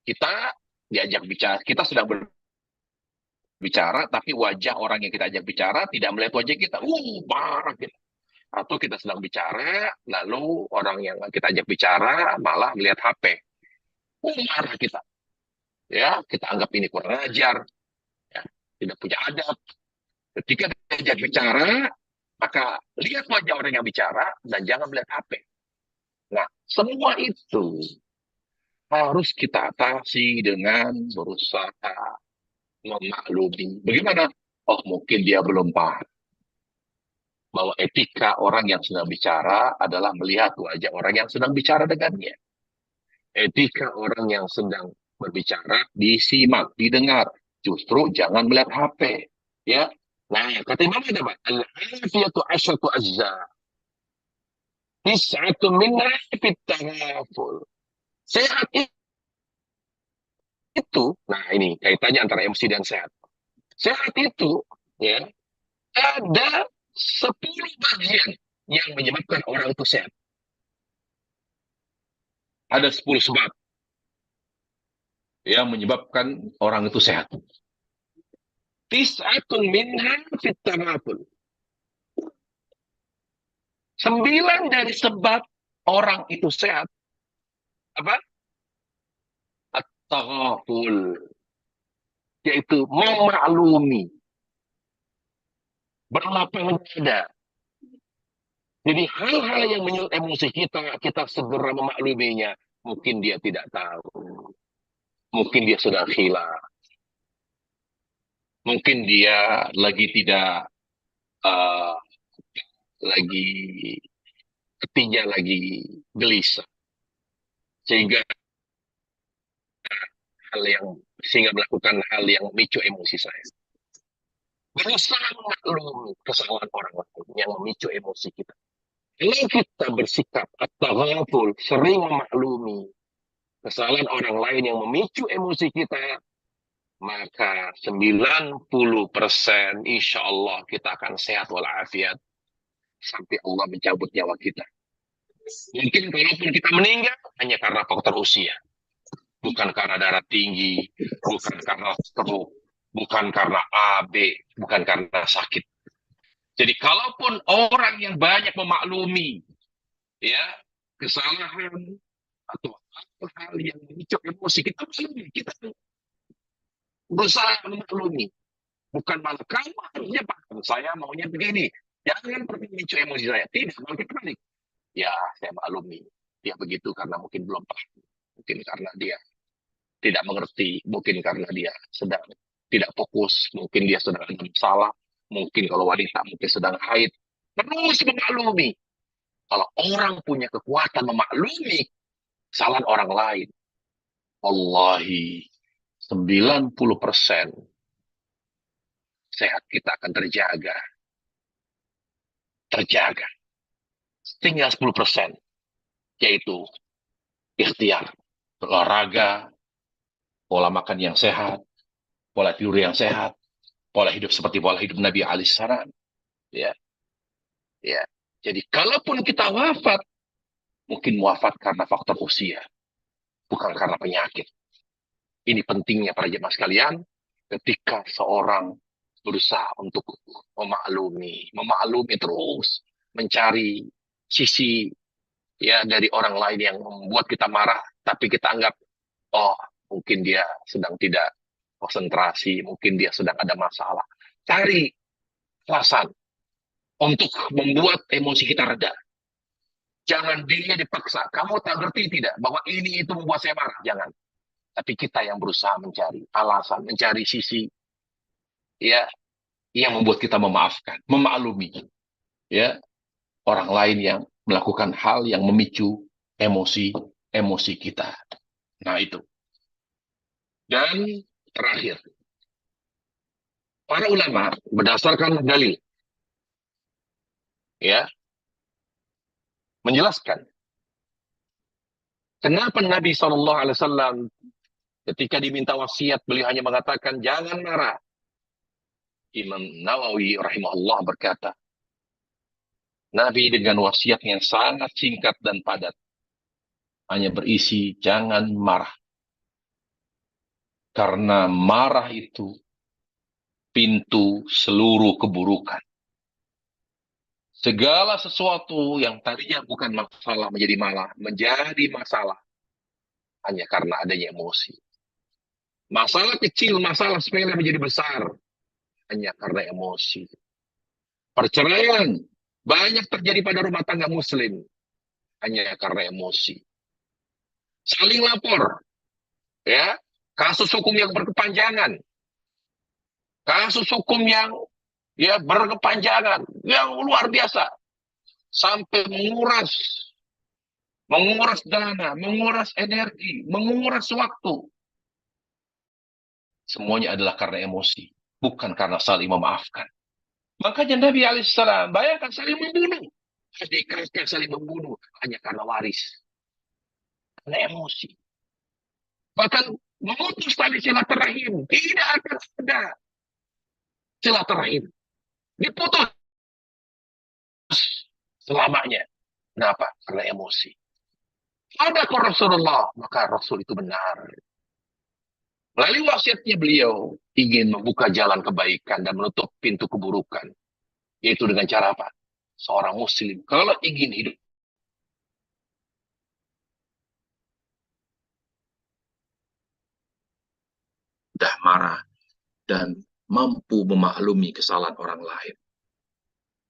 kita diajak bicara, kita sedang berbicara, tapi wajah orang yang kita ajak bicara tidak melihat wajah kita. Marah kita. Atau kita sedang bicara, lalu orang yang kita ajak bicara malah melihat HP. Marah kita. Ya, kita anggap ini kurang ajar. Ya, tidak punya adab. Ketika diajak bicara, maka lihat wajah orang yang bicara dan jangan melihat HP. Nah, semua itu harus kita atasi dengan berusaha memaklumi. Bagaimana? Oh, mungkin dia belum paham bahwa etika orang yang sedang bicara adalah melihat wajah orang yang sedang bicara dengannya. Etika orang yang sedang berbicara disimak, didengar. Justru jangan melihat HP. Ya. Nah, kata Imam ada apa? Al-afiyatu asyatu azza. Tis'atu minha fit taghaful. Sehat itu, nah ini kaitannya antara emosi dan sehat. Sehat itu, ya, ada 10 bagian yang menyebabkan orang itu sehat. Ada 10 sebab yang menyebabkan orang itu sehat. Tis'atun minha fit taghaful. 9 dari sebab orang itu sehat apa? At-taghaful, yaitu memaklumi, berlapang dada. Jadi hal-hal yang menyulut emosi kita, kita segera memakluminya. Mungkin dia tidak tahu, mungkin dia sudah hilang, mungkin dia lagi tidak uh, lagi hatinya lagi gelisah, sehingga sehingga melakukan hal yang memicu emosi saya. Berusaha memaklumi kesalahan orang lain yang memicu emosi kita. Kalau kita bersikap at-taghaful, sering memaklumi kesalahan orang lain yang memicu emosi kita, maka 90% insya Allah kita akan sehat walafiat sampai Allah mencabut nyawa kita. Mungkin kalaupun kita meninggal hanya karena faktor usia, bukan karena darah tinggi, bukan karena stroke, bukan karena AB, bukan karena sakit. Jadi kalaupun orang yang banyak memaklumi ya kesalahan atau hal yang memicu emosi kita berusaha memaklumi, bukan malah kamu harusnya paham, saya maunya begini, jangan pernah memicu emosi saya, tidak, malah kita panik. Ya, saya maklumi dia begitu karena mungkin belum paham, mungkin karena dia tidak mengerti, mungkin karena dia sedang tidak fokus, mungkin dia sedang ada masalah, mungkin kalau wanita mungkin sedang haid. Terus memaklumi. Kalau orang punya kekuatan memaklumi kesalahan orang lain, wallahi 90% sehat kita akan terjaga. Terjaga. Tinggal 10%, yaitu ikhtiar, olahraga, pola makan yang sehat, pola tidur yang sehat, pola hidup seperti pola hidup Nabi alaihissalam. Ya, ya. Jadi kalaupun kita wafat, mungkin wafat karena faktor usia, bukan karena penyakit. Ini pentingnya para jemaah sekalian, ketika seorang berusaha untuk memaklumi terus, mencari sisi ya dari orang lain yang membuat kita marah, tapi kita anggap, oh mungkin dia sedang tidak konsentrasi, mungkin dia sedang ada masalah. Cari alasan untuk membuat emosi kita reda. Jangan dia dipaksa. Kamu tak ngerti tidak bahwa ini itu membuat saya marah? Jangan. Tapi kita yang berusaha mencari alasan, mencari sisi ya yang membuat kita memaafkan, memaklumi ya orang lain yang melakukan hal yang memicu emosi kita. Nah itu. Dan terakhir, para ulama berdasarkan dalil ya menjelaskan kenapa Nabi SAW ketika diminta wasiat beliau hanya mengatakan jangan marah. Imam Nawawi rahimahullah berkata, Nabi dengan wasiat yang sangat singkat dan padat hanya berisi jangan marah. Karena marah itu pintu seluruh keburukan. Segala sesuatu yang tadinya bukan masalah menjadi masalah hanya karena adanya emosi. Masalah kecil, masalah sepele menjadi besar hanya karena emosi. Perceraian banyak terjadi pada rumah tangga muslim hanya karena emosi. Saling lapor, ya, kasus hukum yang berkepanjangan, kasus hukum yang berkepanjangan, yang luar biasa, sampai menguras dana, menguras energi, menguras waktu. Semuanya adalah karena emosi, bukan karena saling memaafkan. Makanya Nabi Alaihissalam, bayangkan saling membunuh. Adik kakak saling membunuh hanya karena waris, karena emosi. Bahkan memutus tali silaturahim, tidak akan ada silaturahim, diputus selamanya. Kenapa? Karena emosi. Ada ke Rasulullah, maka Rasul itu benar. Melalui wasiatnya beliau ingin membuka jalan kebaikan dan menutup pintu keburukan. Yaitu dengan cara apa? Seorang muslim kalau ingin hidup mudah marah dan mampu memaklumi kesalahan orang lain.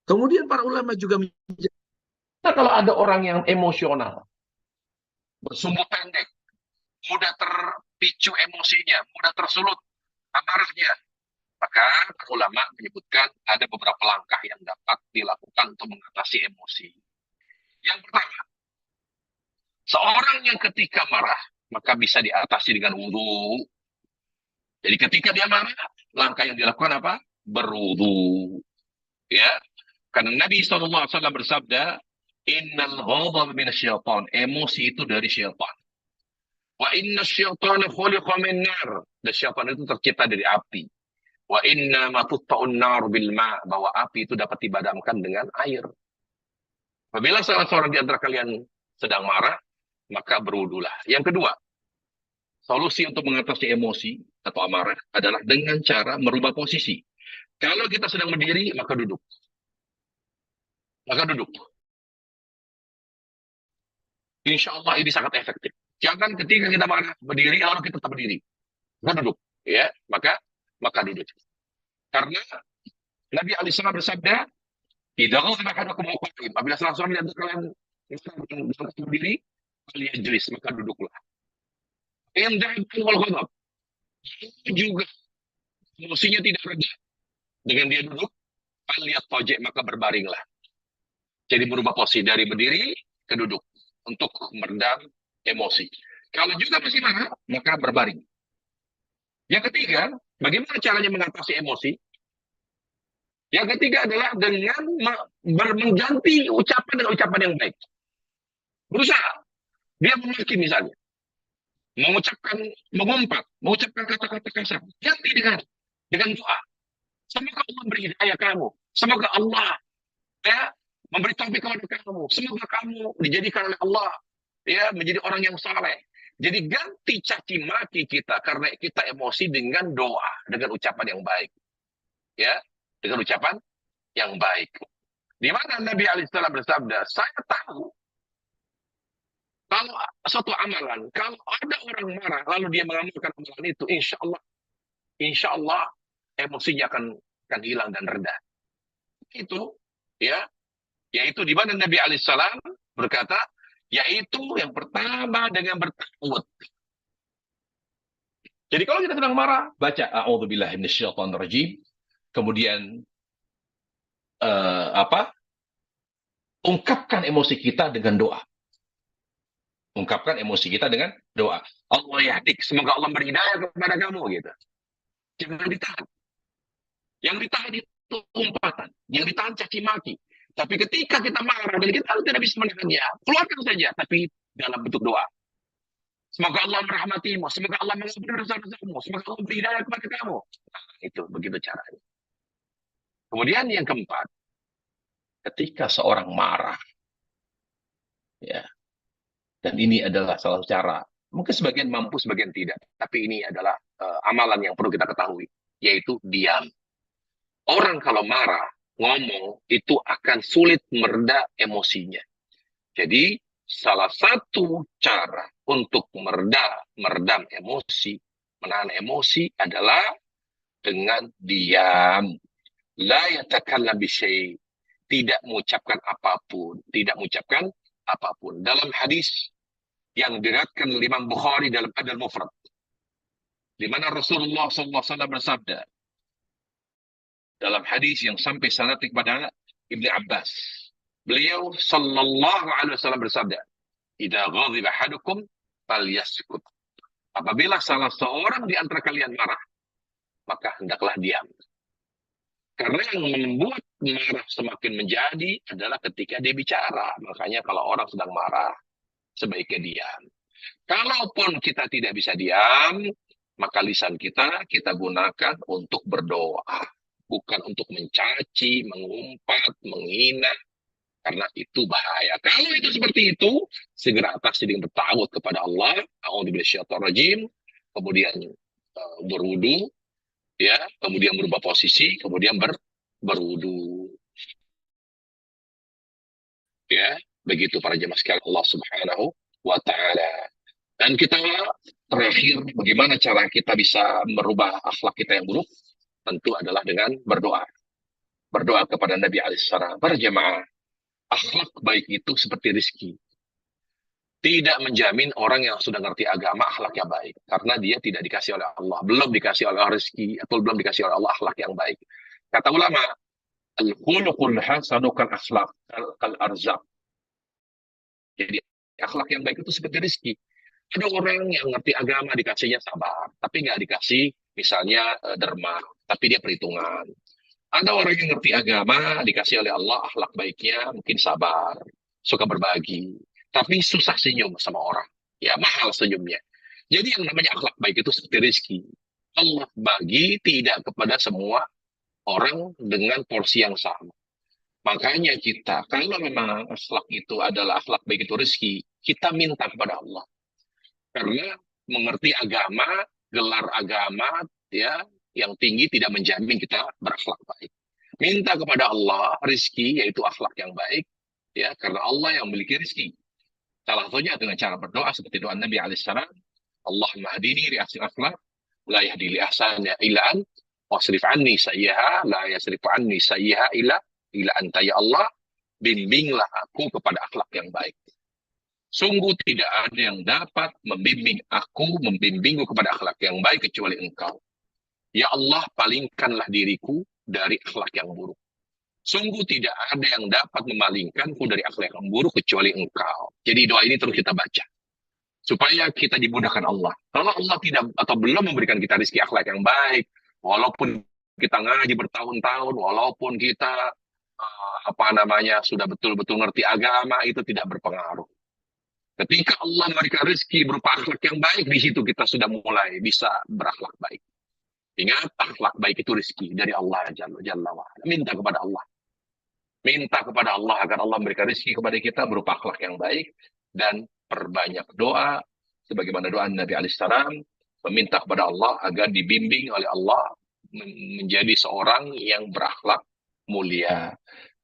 Kemudian para ulama juga menjelaskan kalau ada orang yang emosional, bersumbu pendek, mudah terpicu emosinya, mudah tersulut amarahnya, maka para ulama menyebutkan ada beberapa langkah yang dapat dilakukan untuk mengatasi emosi. Yang pertama, seorang yang ketika marah, maka bisa diatasi dengan wudhu. Jadi ketika dia marah, langkah yang dilakukan apa? Berwudhu. Ya, karena Nabi SAW bersabda, Innal ghadab minasyaitan. Emosi itu dari syaitan. Wa inna syaitana khuliqa min nar. Dan syaitan itu tercipta dari api. Wa inna ma tutta'un nar bil ma. Bahwa api itu dapat dibadamkan dengan air. Apabila salah seorang di antara kalian sedang marah, maka berwudulah. Yang kedua, solusi untuk mengatasi emosi atau amarah adalah dengan cara merubah posisi. Kalau kita sedang berdiri, maka duduk. Maka duduk. Insya Allah ini sangat efektif. Jangan ketika kita marah berdiri, lalu kita tetap berdiri. Maka duduk. Ya, maka duduk. Karena Nabi Alaihissalam bersabda, tidak akan aku mau apabila salah seorang di antara kalian berdiri, kalian jelis, maka duduklah. Yang juga emosinya tidak reda. Dengan dia duduk, lihat tojek maka berbaringlah. Jadi berubah posisi dari berdiri ke duduk untuk meredam emosi. Kalau juga masih marah, maka berbaring. Yang ketiga, bagaimana caranya mengatasi emosi? Yang ketiga adalah dengan mengganti ucapan dengan ucapan yang baik. Berusaha. Dia memaki misalnya. Mengucapkan kata-kata kasar. Ganti dengan doa. Semoga Allah beri hidayah kamu. Semoga Allah memberi taufik kepada kamu. Semoga kamu dijadikan oleh Allah menjadi orang yang saleh. Jadi ganti caci maki kita karena kita emosi dengan doa, dengan ucapan yang baik. Ya, dengan ucapan yang baik. Di mana Nabi Alaihissalam bersabda, saya tahu kalau suatu amalan, kalau ada orang marah lalu dia mengamalkan amalan itu, insya Allah emosinya akan hilang dan reda. Itu yaitu di mana Nabi Alaihissalam berkata, yaitu yang pertama dengan bertawud. Jadi kalau kita sedang marah, baca a'udzubillahi minasyaitonirrajim, kemudian ungkapkan emosi kita dengan doa. Ungkapkan emosi kita dengan doa. Allah yahdik, semoga Allah beri hidayah kepada kamu gitu. Jangan ditahan. Yang ditahan itu umpatan, yang ditahan caci maki. Tapi ketika kita marah dan kita tidak bisa menahannya, keluarkan saja, tapi dalam bentuk doa. Semoga Allah merahmatimu, semoga Allah mengampuni dosa-dosamu, semoga Allah beri hidayah kepada kamu. Nah, itu begitu caranya. Kemudian yang keempat, ketika seorang marah, dan ini adalah salah satu cara, mungkin sebagian mampu, sebagian tidak, tapi ini adalah amalan yang perlu kita ketahui, yaitu diam. Orang kalau marah, ngomong, itu akan sulit mereda emosinya. Jadi, salah satu cara untuk meredam emosi, menahan emosi adalah dengan diam. La yatakallam bisyai', tidak mengucapkan apapun, tidak mengucapkan apapun. Dalam hadis yang diriwayatkan oleh Imam Bukhari dalam Adab Mufrad, di mana Rasulullah SAW bersabda dalam hadis yang sampai sanad kepada Ibnu Abbas. Beliau sallallahu alaihi wasallam bersabda, "Idza ghadiba ahadukum falyaskut." Apabila salah seorang di antara kalian marah, maka hendaklah diam. Karena yang membuat marah semakin menjadi adalah ketika dia bicara. Makanya kalau orang sedang marah, sebaiknya diam. Kalaupun kita tidak bisa diam, maka lisan kita gunakan untuk berdoa. Bukan untuk mencaci, mengumpat, menghina. Karena itu bahaya. Kalau itu seperti itu, segera atasi dengan bertawud kepada Allah. A'udzubillahiminasyaitonirrajim. Kemudian berwudu, ya, kemudian berubah posisi, kemudian berwudu. Ya, begitu para jemaah sekalian Allah Subhanahu wa taala. Dan kita terakhir, bagaimana cara kita bisa merubah akhlak kita yang buruk? Tentu adalah dengan berdoa. Berdoa kepada Nabi alaihissalam. Berjamaah, akhlak baik itu seperti rizki. Tidak menjamin orang yang sudah ngerti agama akhlaknya baik. Karena dia tidak dikasih oleh Allah. Belum dikasih oleh Allah rizki, atau belum dikasih oleh Allah akhlak yang baik. Kata ulama, al-khuluqul hasanu kal akhlak, kal arzak. Jadi akhlak yang baik itu seperti rizki. Ada orang yang ngerti agama dikasihnya sabar, tapi nggak dikasih misalnya derma, tapi dia perhitungan. Ada orang yang ngerti agama dikasih oleh Allah akhlak baiknya mungkin sabar, suka berbagi, tapi susah senyum sama orang. Ya mahal senyumnya. Jadi yang namanya akhlak baik itu seperti rezeki. Allah bagi tidak kepada semua orang dengan porsi yang sama. Makanya kita, kalau memang akhlak itu adalah akhlak baik itu rezeki, kita minta kepada Allah. Karena mengerti agama, gelar agama, ya, yang tinggi tidak menjamin kita berakhlak baik. Minta kepada Allah rizki, yaitu akhlak yang baik, ya, karena Allah yang memiliki rizki. Salah satunya dengan cara berdoa seperti doa Nabi alaihissalam, Allahumma hadini li ahsani akhlak, la yahdi li ahsani illa ant, wasrif anni sayyiha, la yasrif anni sayyiha illa anta, ya Allah, bimbinglah aku kepada akhlak yang baik. Sungguh tidak ada yang dapat membimbingku kepada akhlak yang baik kecuali Engkau. Ya Allah, palingkanlah diriku dari akhlak yang buruk. Sungguh tidak ada yang dapat memalingkanku dari akhlak yang buruk kecuali Engkau. Jadi doa ini terus kita baca. Supaya kita dimudahkan Allah. Kalau Allah tidak atau belum memberikan kita rezeki akhlak yang baik, walaupun kita ngaji bertahun-tahun, walaupun kita sudah betul-betul ngerti agama, itu tidak berpengaruh. Ketika Allah memberikan rezeki berupa akhlak yang baik, di situ kita sudah mulai bisa berakhlak baik. Ingat, akhlak baik itu rezeki dari Allah Jalla wa'ala. Minta kepada Allah. Minta kepada Allah agar Allah memberikan rezeki kepada kita berupa akhlak yang baik. Dan perbanyak doa, sebagaimana doa Nabi alaihissalam, meminta kepada Allah agar dibimbing oleh Allah menjadi seorang yang berakhlak mulia.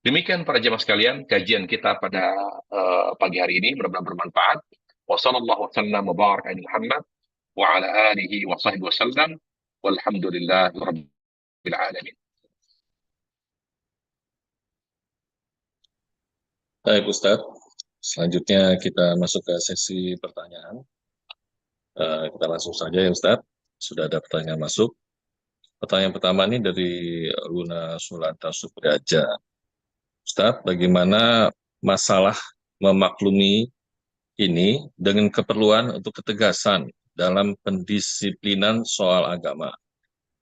Demikian para jemaah sekalian, kajian kita pada pagi hari ini mudah-mudahan bermanfaat. Wassallallahu wasallam wa baraka ala Muhammad wa ala alihi wa sahbihi wasallam. Walhamdulillahi rabbil alamin. Baik Ustaz, selanjutnya kita masuk ke sesi pertanyaan. Kita langsung saja ya Ustaz, sudah ada pertanyaan masuk. Pertanyaan pertama ini dari Luna Sulanta Supriaja. Ustaz, bagaimana masalah memaklumi ini dengan keperluan untuk ketegasan dalam pendisiplinan soal agama?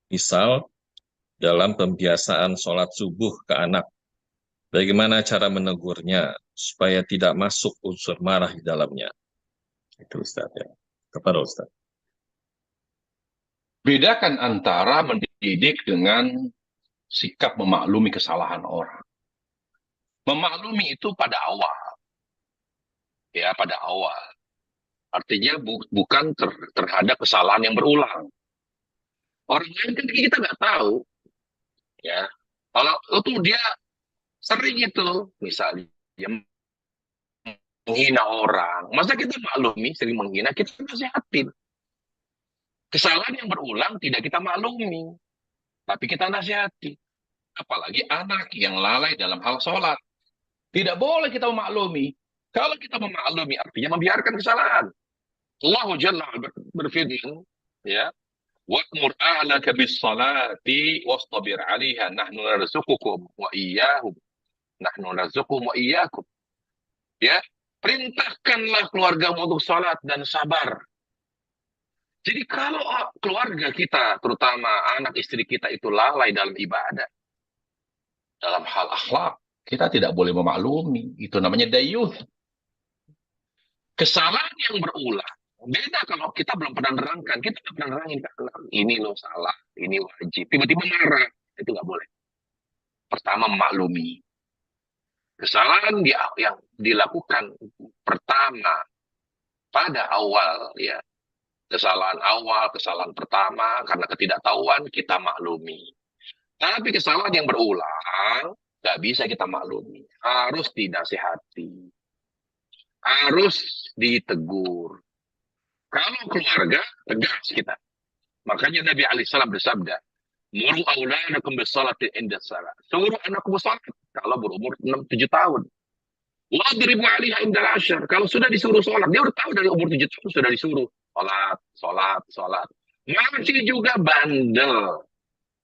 Misal, dalam pembiasaan sholat subuh ke anak, bagaimana cara menegurnya supaya tidak masuk unsur marah di dalamnya? Itu Ustaz ya. Kepada Ustaz. Bedakan antara mendidik dengan sikap memaklumi kesalahan orang. Memaklumi itu pada awal. Ya, pada awal. Artinya bukan terhadap kesalahan yang berulang. Orang lain kan kita nggak tahu. Ya, kalau itu dia sering itu, misalnya menghina orang. Masa kita maklumi, sering menghina, kita nasihatin. Kesalahan yang berulang tidak kita maklumi, tapi kita nasihati. Apalagi anak yang lalai dalam hal sholat. Tidak boleh kita memaklumi. Kalau kita memaklumi artinya membiarkan kesalahan. Allah Jalla berfirman, ya, wa'mur ahlaka bis-salati wastabir 'alaiha nahnu narzuqukum wa iyyahum. Nahnu narzuquhum wa iyyakum. Ya, perintahkanlah keluargamu untuk salat dan sabar. Jadi kalau keluarga kita, terutama anak istri kita itu lalai dalam ibadah, dalam hal akhlak, kita tidak boleh memaklumi. Itu namanya dayuth. Kesalahan yang berulang. Beda kalau kita belum pernah nerangkan. Kita tidak pernah nerangin ke anak. Ini loh salah, ini wajib. Tiba-tiba marah. Itu nggak boleh. Pertama memaklumi. Kesalahan yang dilakukan pertama pada awal, ya, kesalahan awal, kesalahan pertama, karena ketidaktahuan kita maklumi. Tapi kesalahan yang berulang, nggak bisa kita maklumi. Harus dinasihati. Harus ditegur. Kalau keluarga, tegas kita. Makanya Nabi alaihissalam bersabda, muru auladakum bisalati inda salat. Suruh anakmu salat kalau berumur 6-7 tahun. Wadribu 'alaiha indal 'ashar. Kalau sudah disuruh salat, dia udah tahu dari umur 7 tahun sudah disuruh salat, salat, salat. Masih juga bandel,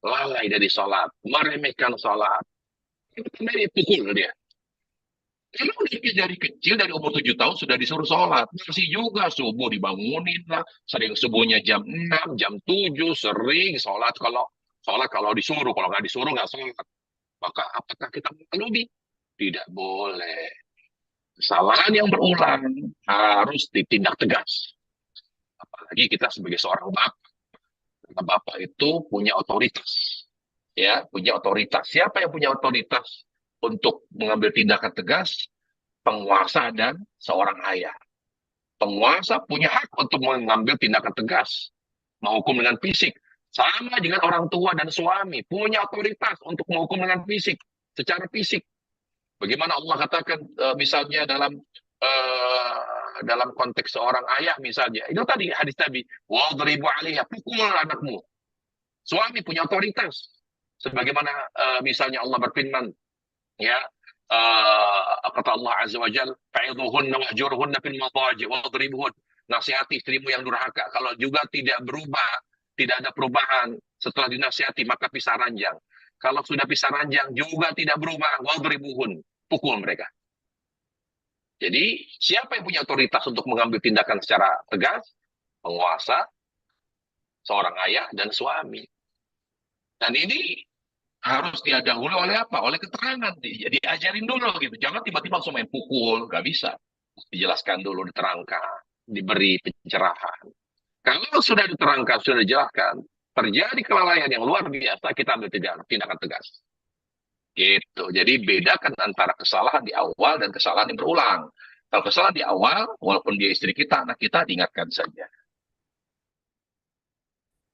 lalai dari salat, meremehkan salat. Itu dari pukul dia. Kalau udah dari kecil, dari umur 7 tahun sudah disuruh sholat. Masih juga subuh dibangunin lah. Sering subuhnya jam 6, jam 7, sering sholat kalau disuruh. Kalau nggak disuruh, nggak sholat. Maka apakah kita maklumi? Tidak boleh. Kesalahan yang berulang harus ditindak tegas. Apalagi kita sebagai seorang bapak. Karena bapak itu punya otoritas. Ya, punya otoritas. Siapa yang punya otoritas untuk mengambil tindakan tegas? Penguasa dan seorang ayah. Penguasa punya hak untuk mengambil tindakan tegas, menghukum dengan fisik. Sama dengan orang tua dan suami, punya otoritas untuk menghukum dengan fisik, secara fisik. Bagaimana Allah katakan misalnya dalam konteks seorang ayah misalnya, itu tadi hadis Nabi, wadribu 'alaiha, pukul anakmu. Suami punya otoritas. Sebagaimana misalnya Allah berfirman, ya, kata Allah Azza wa Jal, fa'idhuhunna wahjurhunna fil madaji wadribuhun. Nasihati istrimu yang durhaka. Kalau juga tidak berubah, tidak ada perubahan setelah dinasihati, maka pisah ranjang. Kalau sudah pisah ranjang juga tidak berubah, wadribuhun, pukul mereka. Jadi siapa yang punya otoritas untuk mengambil tindakan secara tegas? Penguasa, seorang ayah dan suami. Dan ini harus didahului oleh apa? Oleh keterangan. Jadi ajarin dulu gitu. Jangan tiba-tiba langsung main pukul. Nggak bisa. Dijelaskan dulu, diterangkan. Diberi pencerahan. Kalau sudah diterangkan, sudah dijelaskan, terjadi kelalaian yang luar biasa, kita ambil tindakan tegas. Gitu. Jadi bedakan antara kesalahan di awal dan kesalahan yang berulang. Kalau kesalahan di awal, walaupun dia istri kita, anak kita, diingatkan saja.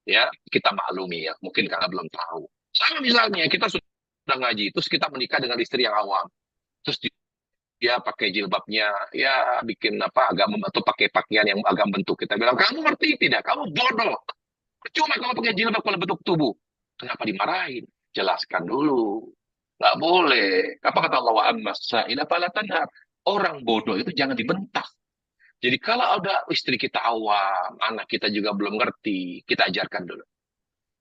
Ya, kita maklumi ya. Mungkin karena belum tahu. Sama misalnya, kita sudah ngaji, terus kita menikah dengan istri yang awam. Terus dia pakai jilbabnya, ya bikin apa, agak atau pakai pakaian yang agak bentuk. Kita bilang, kamu ngerti tidak? Kamu bodoh. Cuma kalau pakai jilbab kalau bentuk tubuh. Kenapa dimarahin? Jelaskan dulu. Nggak boleh. Apa kata Allah? Wa amma sa'ila fala tanhar. Orang bodoh itu jangan dibentak. Jadi kalau ada istri kita awam, anak kita juga belum ngerti, kita ajarkan dulu.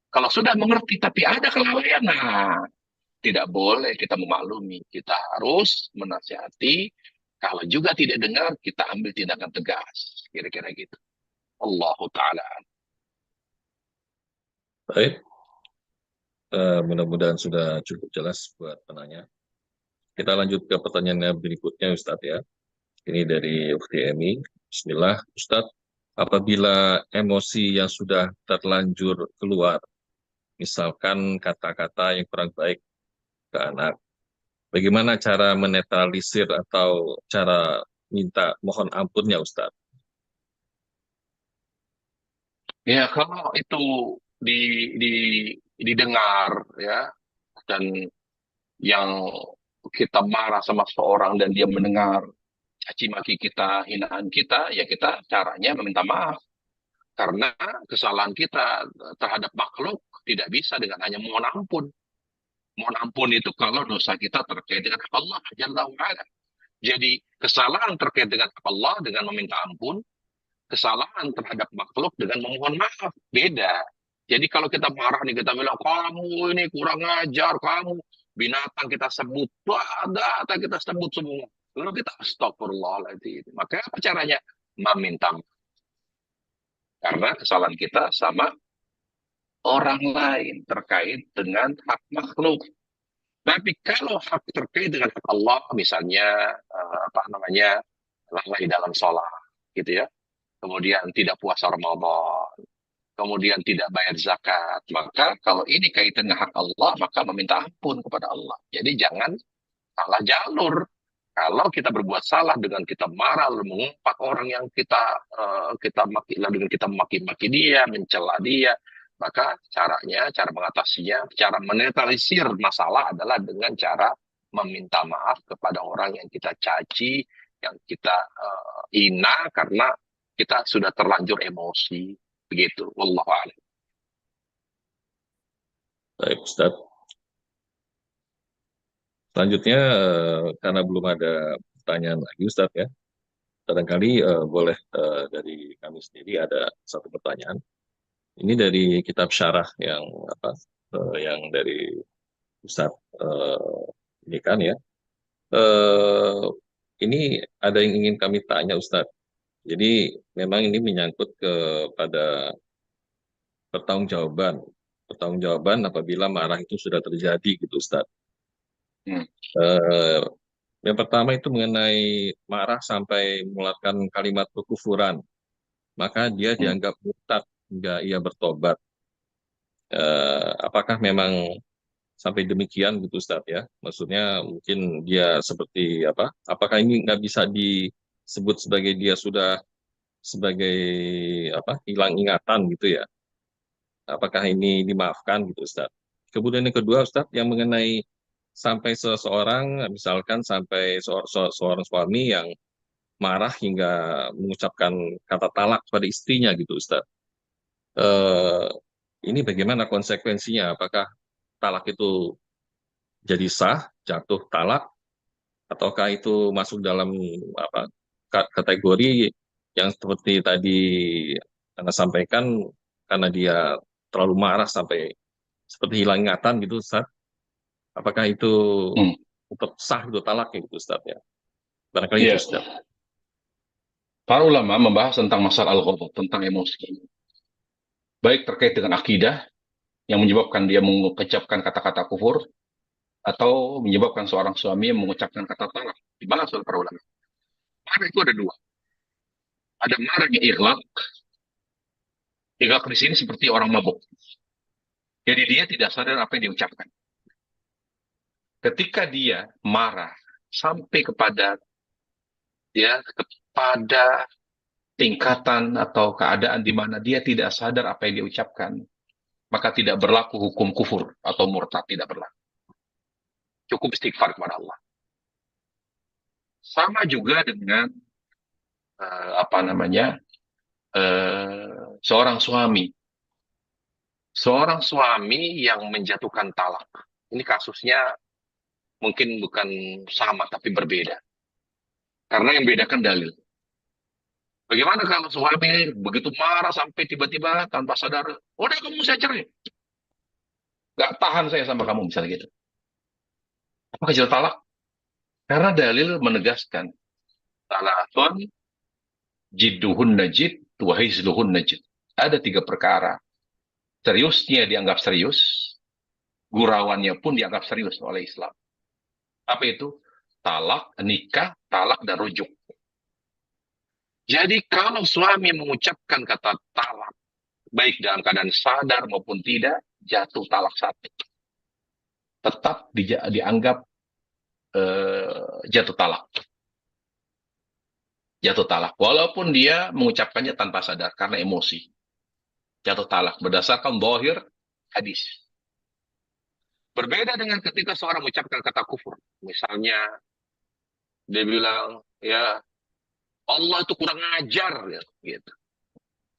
Kalau sudah mengerti tapi ada kelalaian, nah tidak boleh kita memaklumi. Kita harus menasihati. Kalau juga tidak dengar, kita ambil tindakan tegas. Kira-kira gitu. Allahu Ta'ala. Baik, mudah-mudahan sudah cukup jelas buat penanya. Kita lanjut ke pertanyaan berikutnya, Ustadz ya. Ini dari Ukti Emi. Bismillah, Ustadz. Apabila emosi yang sudah terlanjur keluar, misalkan kata-kata yang kurang baik ke anak, bagaimana cara menetralisir atau cara minta mohon ampunnya, Ustadz? Ya, kalau itu di, di, didengar, ya, dan yang kita marah sama seorang dan dia mendengar caci maki kita, hinaan kita, ya kita caranya meminta maaf. Karena kesalahan kita terhadap makhluk tidak bisa dengan hanya mohon ampun. Mohon ampun itu kalau dosa kita terkait dengan Allah Jalla wa'ala. Jadi kesalahan terkait dengan hak Allah dengan meminta ampun, kesalahan terhadap makhluk dengan memohon maaf. Beda. Jadi kalau kita marah nih, kita bilang, kamu ini kurang ajar, kamu binatang kita sebut, wah, data kita sebut semua. Lalu kita astagfirullahaladzim. Maka apa caranya? Meminta maaf. Karena kesalahan kita sama orang lain terkait dengan hak makhluk. Tapi kalau hak terkait dengan hak Allah, misalnya apa namanya, lalai dalam sholat, gitu ya, kemudian tidak puasa Ramadan, kemudian tidak bayar zakat, maka kalau ini kaitan dengan hak Allah, maka meminta ampun kepada Allah. Jadi jangan salah jalur. Kalau kita berbuat salah dengan kita marah lalu mengumpat orang yang kita maki, lalu dengan kita maki-maki dia, mencela dia, maka caranya, cara mengatasinya, cara menetralisir masalah adalah dengan cara meminta maaf kepada orang yang kita caci, yang kita hina karena kita sudah terlanjur emosi, begitu. Wallahu a'lam. Baik, Ustaz. Selanjutnya, karena belum ada pertanyaan lagi, Ustaz ya, barangkali boleh dari kami sendiri ada satu pertanyaan. Ini dari kitab syarah yang apa? Yang dari Ustaz ini kan ya. Eh, ini ada yang ingin kami tanya, Ustaz. Jadi memang ini menyangkut kepada pertanggungjawaban, pertanggungjawaban apabila marah itu sudah terjadi, gitu, Ustaz. Hmm. Eh, yang pertama itu mengenai marah sampai mengeluarkan kalimat kekufuran, maka dia Hmm. dianggap murtad hingga ia bertobat. Apakah memang sampai demikian, gitu, Ustaz ya? Maksudnya mungkin dia seperti apa? Apakah ini nggak bisa disebut sebagai dia sudah sebagai apa? Hilang ingatan, gitu ya? Apakah ini dimaafkan, gitu, Ustaz? Kemudian yang kedua, Ustaz, yang mengenai sampai seseorang, misalkan sampai seorang suami yang marah hingga mengucapkan kata talak pada istrinya, gitu, Ustaz. Eh, ini bagaimana konsekuensinya? Apakah talak itu jadi sah, jatuh talak, ataukah itu masuk dalam apa kategori yang seperti tadi Anda sampaikan karena dia terlalu marah sampai seperti hilang ingatan, gitu, Ustaz? Apakah itu Hmm. tetap sah itu talaknya, gitu, Ustaz ya? Barangkali itu, Ya, Ustaz. para ulama membahas tentang masalah al-ghadab, tentang emosi. Baik terkait dengan akidah, yang menyebabkan dia mengucapkan kata-kata kufur, atau menyebabkan seorang suami mengucapkan kata talak. Dibahas oleh para ulama. Marah itu ada dua. Ada marahnya iglak. Iglak di sini seperti orang mabuk. Jadi dia tidak sadar apa yang diucapkan. Ketika dia marah sampai kepada tingkatan atau keadaan di mana dia tidak sadar apa yang diucapkan, maka tidak berlaku hukum kufur atau murtad, tidak berlaku. Cukup istighfar kepada Allah. Sama juga dengan apa namanya, seorang suami. Seorang suami yang menjatuhkan talak. Ini kasusnya mungkin bukan sama tapi berbeda. Karena yang bedakan dalil. Bagaimana kalau suami begitu marah sampai tiba-tiba tanpa sadar, udah kamu saya cerai. Gak tahan saya sama kamu misalnya gitu. Apakah jatuh talak? Karena dalil menegaskan talakun jidduhun najid wa hizluhun najid. Ada tiga perkara. Seriusnya dianggap serius, gurauannya pun dianggap serius oleh Islam. Apa itu? Talak, nikah, talak, dan rujuk. Jadi kalau suami mengucapkan kata talak, baik dalam keadaan sadar maupun tidak, jatuh talak satu. Tetap dianggap jatuh talak. Jatuh talak. Walaupun dia mengucapkannya tanpa sadar karena emosi. Jatuh talak berdasarkan zahir hadis. Berbeda dengan ketika seorang mengucapkan kata kufur. Misalnya dia bilang, ya Allah itu kurang ajar, ya, gitu.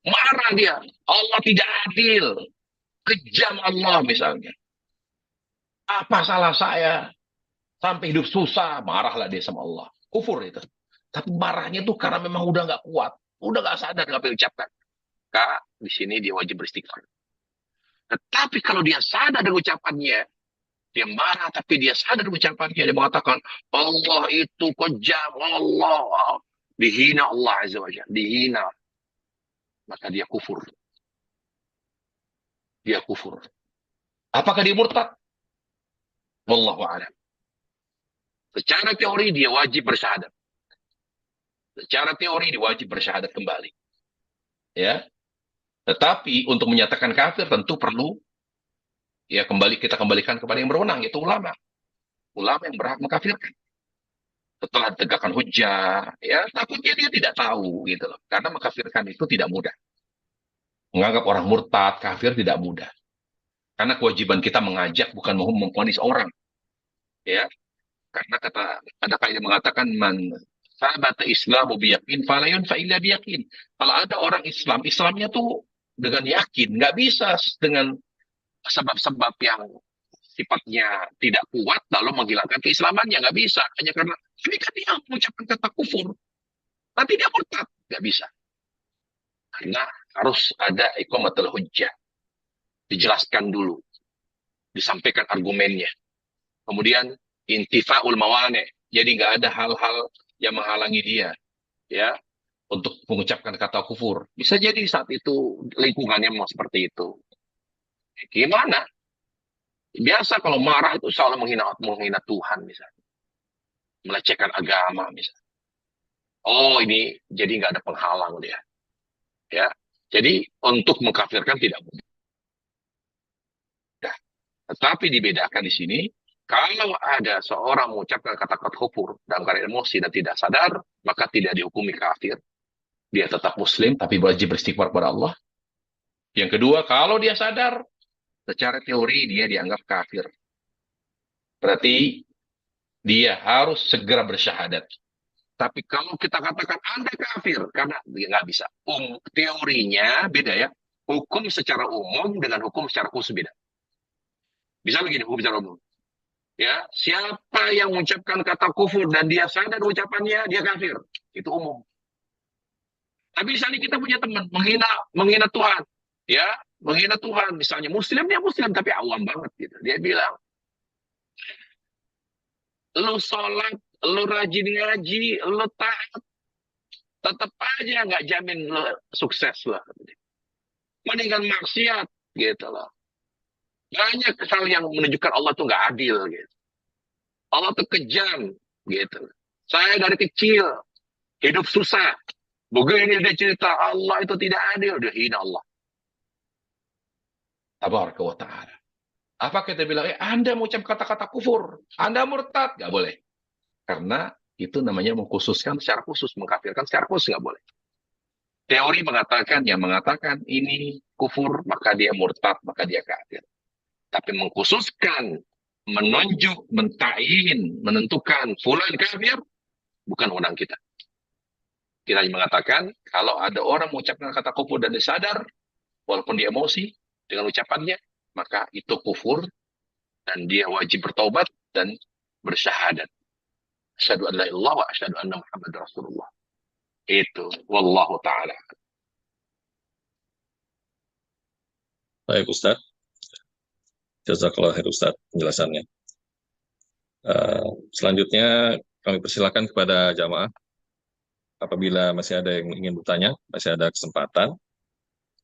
Marah dia, Allah tidak adil, kejam Allah misalnya. Apa salah saya sampai hidup susah, marahlah dia sama Allah. kufur itu. Tapi marahnya tuh karena memang udah nggak kuat, udah nggak sadar nggak ucapkan. Kak, di sini dia wajib beristighfar. Tetapi kalau dia sadar dengan ucapannya, dia marah tapi dia sadar ucapannya, dia mengatakan Allah itu kejam, Allah dihina, Allah Azza wa Jalla dihina, maka dia kufur. Dia kufur. Apakah dia murtad? Wallahu a'lam. Secara teori dia wajib bersyahadat. Secara teori dia wajib bersyahadat kembali. Ya. Tetapi untuk menyatakan kafir tentu perlu ya kita kembalikan kepada yang berwenang, yaitu ulama. Ulama yang berhak mengkafirkan. Setelah tegakkan hujah, ya takutnya dia tidak tahu gitu loh. Karena mengkafirkan itu tidak mudah. Menganggap orang murtad, kafir tidak mudah. Karena kewajiban kita mengajak bukan memvonis orang. Ya. Karena ada kaidah mengatakan man sabata islamu biyakin falayun fa illa biyakin. Kalau ada orang Islam, Islamnya tuh dengan yakin, nggak bisa dengan sebab-sebab yang sifatnya tidak kuat lalu menghilangkan keislamannya, nggak bisa. Hanya karena ini kan dia mengucapkan kata kufur, nanti dia murtad, nggak bisa. Karena harus ada iqamatul hujjah, dijelaskan dulu, disampaikan argumennya, kemudian intifaul mawane, jadi nggak ada hal-hal yang menghalangi dia, ya, untuk mengucapkan kata kufur. Bisa jadi saat itu lingkungannya mau seperti itu. Gimana? Biasa kalau marah itu selalu menghina Tuhan misalnya, melecehkan agama misalnya. Oh ini jadi nggak ada penghalang dia, ya. Jadi untuk mengkafirkan tidak mudah. Tetapi dibedakan di sini, kalau ada seorang mengucapkan kata-kata kufur dalam keadaan emosi dan tidak sadar, maka tidak dihukumi kafir. Dia tetap muslim, tapi wajib beristighfar kepada Allah. Yang kedua, kalau dia sadar, secara teori dia dianggap kafir. Berarti dia harus segera bersyahadat. Tapi kalau kita katakan Anda kafir, karena dia nggak bisa. Teorinya beda ya. Hukum secara umum dengan hukum secara khusus beda. Bisa begini, hukum secara umum. Ya, siapa yang mengucapkan kata kufur dan dia sadar ucapannya, dia kafir. Itu umum. Tapi misalnya kita punya teman menghina Tuhan, ya, menghina Tuhan, misalnya Muslim, dia Muslim tapi awam banget gitu. Dia bilang, lu sholat, lu rajin ngaji, lu taat, tetap aja nggak jamin lu sukses lah. Mendingan maksiat gitu loh. Banyak hal yang menunjukkan Allah tuh nggak adil gitu. Allah tuh kejam gitu. Saya dari kecil hidup susah. Begini dia cerita Allah itu tidak adil, dia hina Allah. Tabaraka wa ta'ala. Apa kita bilang, Anda mengucap kata-kata kufur, Anda murtad, nggak boleh. Karena itu namanya mengkhususkan secara khusus, mengkafirkan secara khusus nggak boleh. Teori mengatakan, yang mengatakan ini kufur, maka dia murtad, maka dia kafir. Tapi mengkhususkan, menunjuk, mentayin, menentukan fulan kafir, bukan wewenang kita. Kita hanya mengatakan, kalau ada orang mengucapkan kata kufur dan dia sadar, walaupun dia emosi dengan ucapannya, maka itu kufur dan dia wajib bertaubat dan bersyahadat. Asyhadu an la ilaha illallah wa asyhadu anna Muhammadar Rasulullah. Itu wallahu taala. Baik Ustaz, jazakallah khair Ustaz penjelasannya. Selanjutnya kami persilakan kepada jamaah. Apabila masih ada yang ingin bertanya, masih ada kesempatan.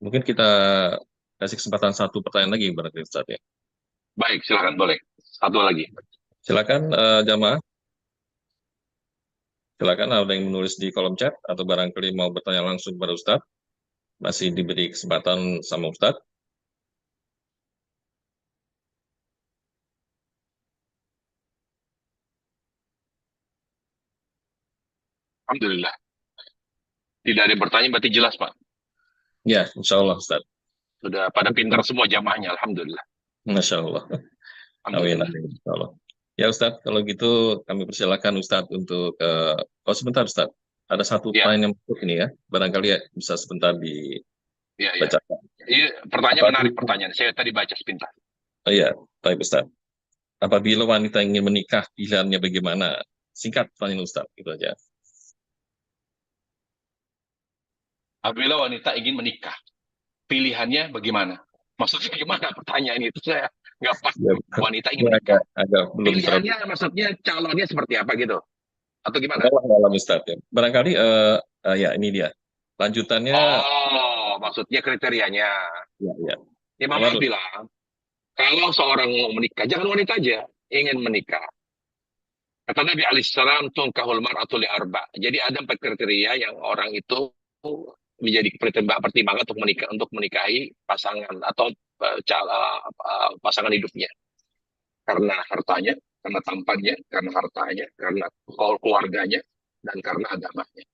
Mungkin kita kasih kesempatan satu pertanyaan lagi barangkali Ustaz ya. Baik, silakan boleh. Satu lagi. Silakan jamaah. Silakan ada yang menulis di kolom chat atau barangkali mau bertanya langsung kepada Ustaz. Masih diberi kesempatan sama Ustaz. Alhamdulillah. Tidak ada yang bertanya, berarti jelas Pak. Ya, insya Allah Ustaz. Sudah pada pintar semua jamaahnya, alhamdulillah. Masya Allah. Amin. Insya Allah. Ya Ustaz, kalau gitu kami persilakan Ustaz untuk, oh sebentar Ustaz, ada satu pertanyaan yang masuk ini ya, barangkali ya bisa sebentar dibacakan. Iya, pertanyaan menarik pertanyaan, saya tadi baca sebentar. Oh iya, baik Ustaz. Apabila wanita ingin menikah, pilihannya bagaimana? Singkat pertanyaan Ustaz, itu aja. Apabila wanita ingin menikah, pilihannya bagaimana? Maksudnya gimana pertanyaan itu? Saya nggak pas. Ya, Wanita ingin ini menikah. agak belum terlalu Pilihannya maksudnya calonnya seperti apa gitu? Atau gimana? dalam Ustaz ya. Barangkali ya ini dia. Lanjutannya Oh, maksudnya kriterianya. ya ya. Imam Apa Ahmad bilang, kalau seorang mau menikah, jangan wanita aja ingin menikah. Kata Nabi alaihissalam, tungkahul mar'atu li arba. Jadi ada 4 kriteria yang orang itu menjadi pertimbangan untuk menikahi pasangan atau pasangan hidupnya. Karena hartanya, karena tampannya, karena hartanya, karena keluarganya, dan karena agamanya.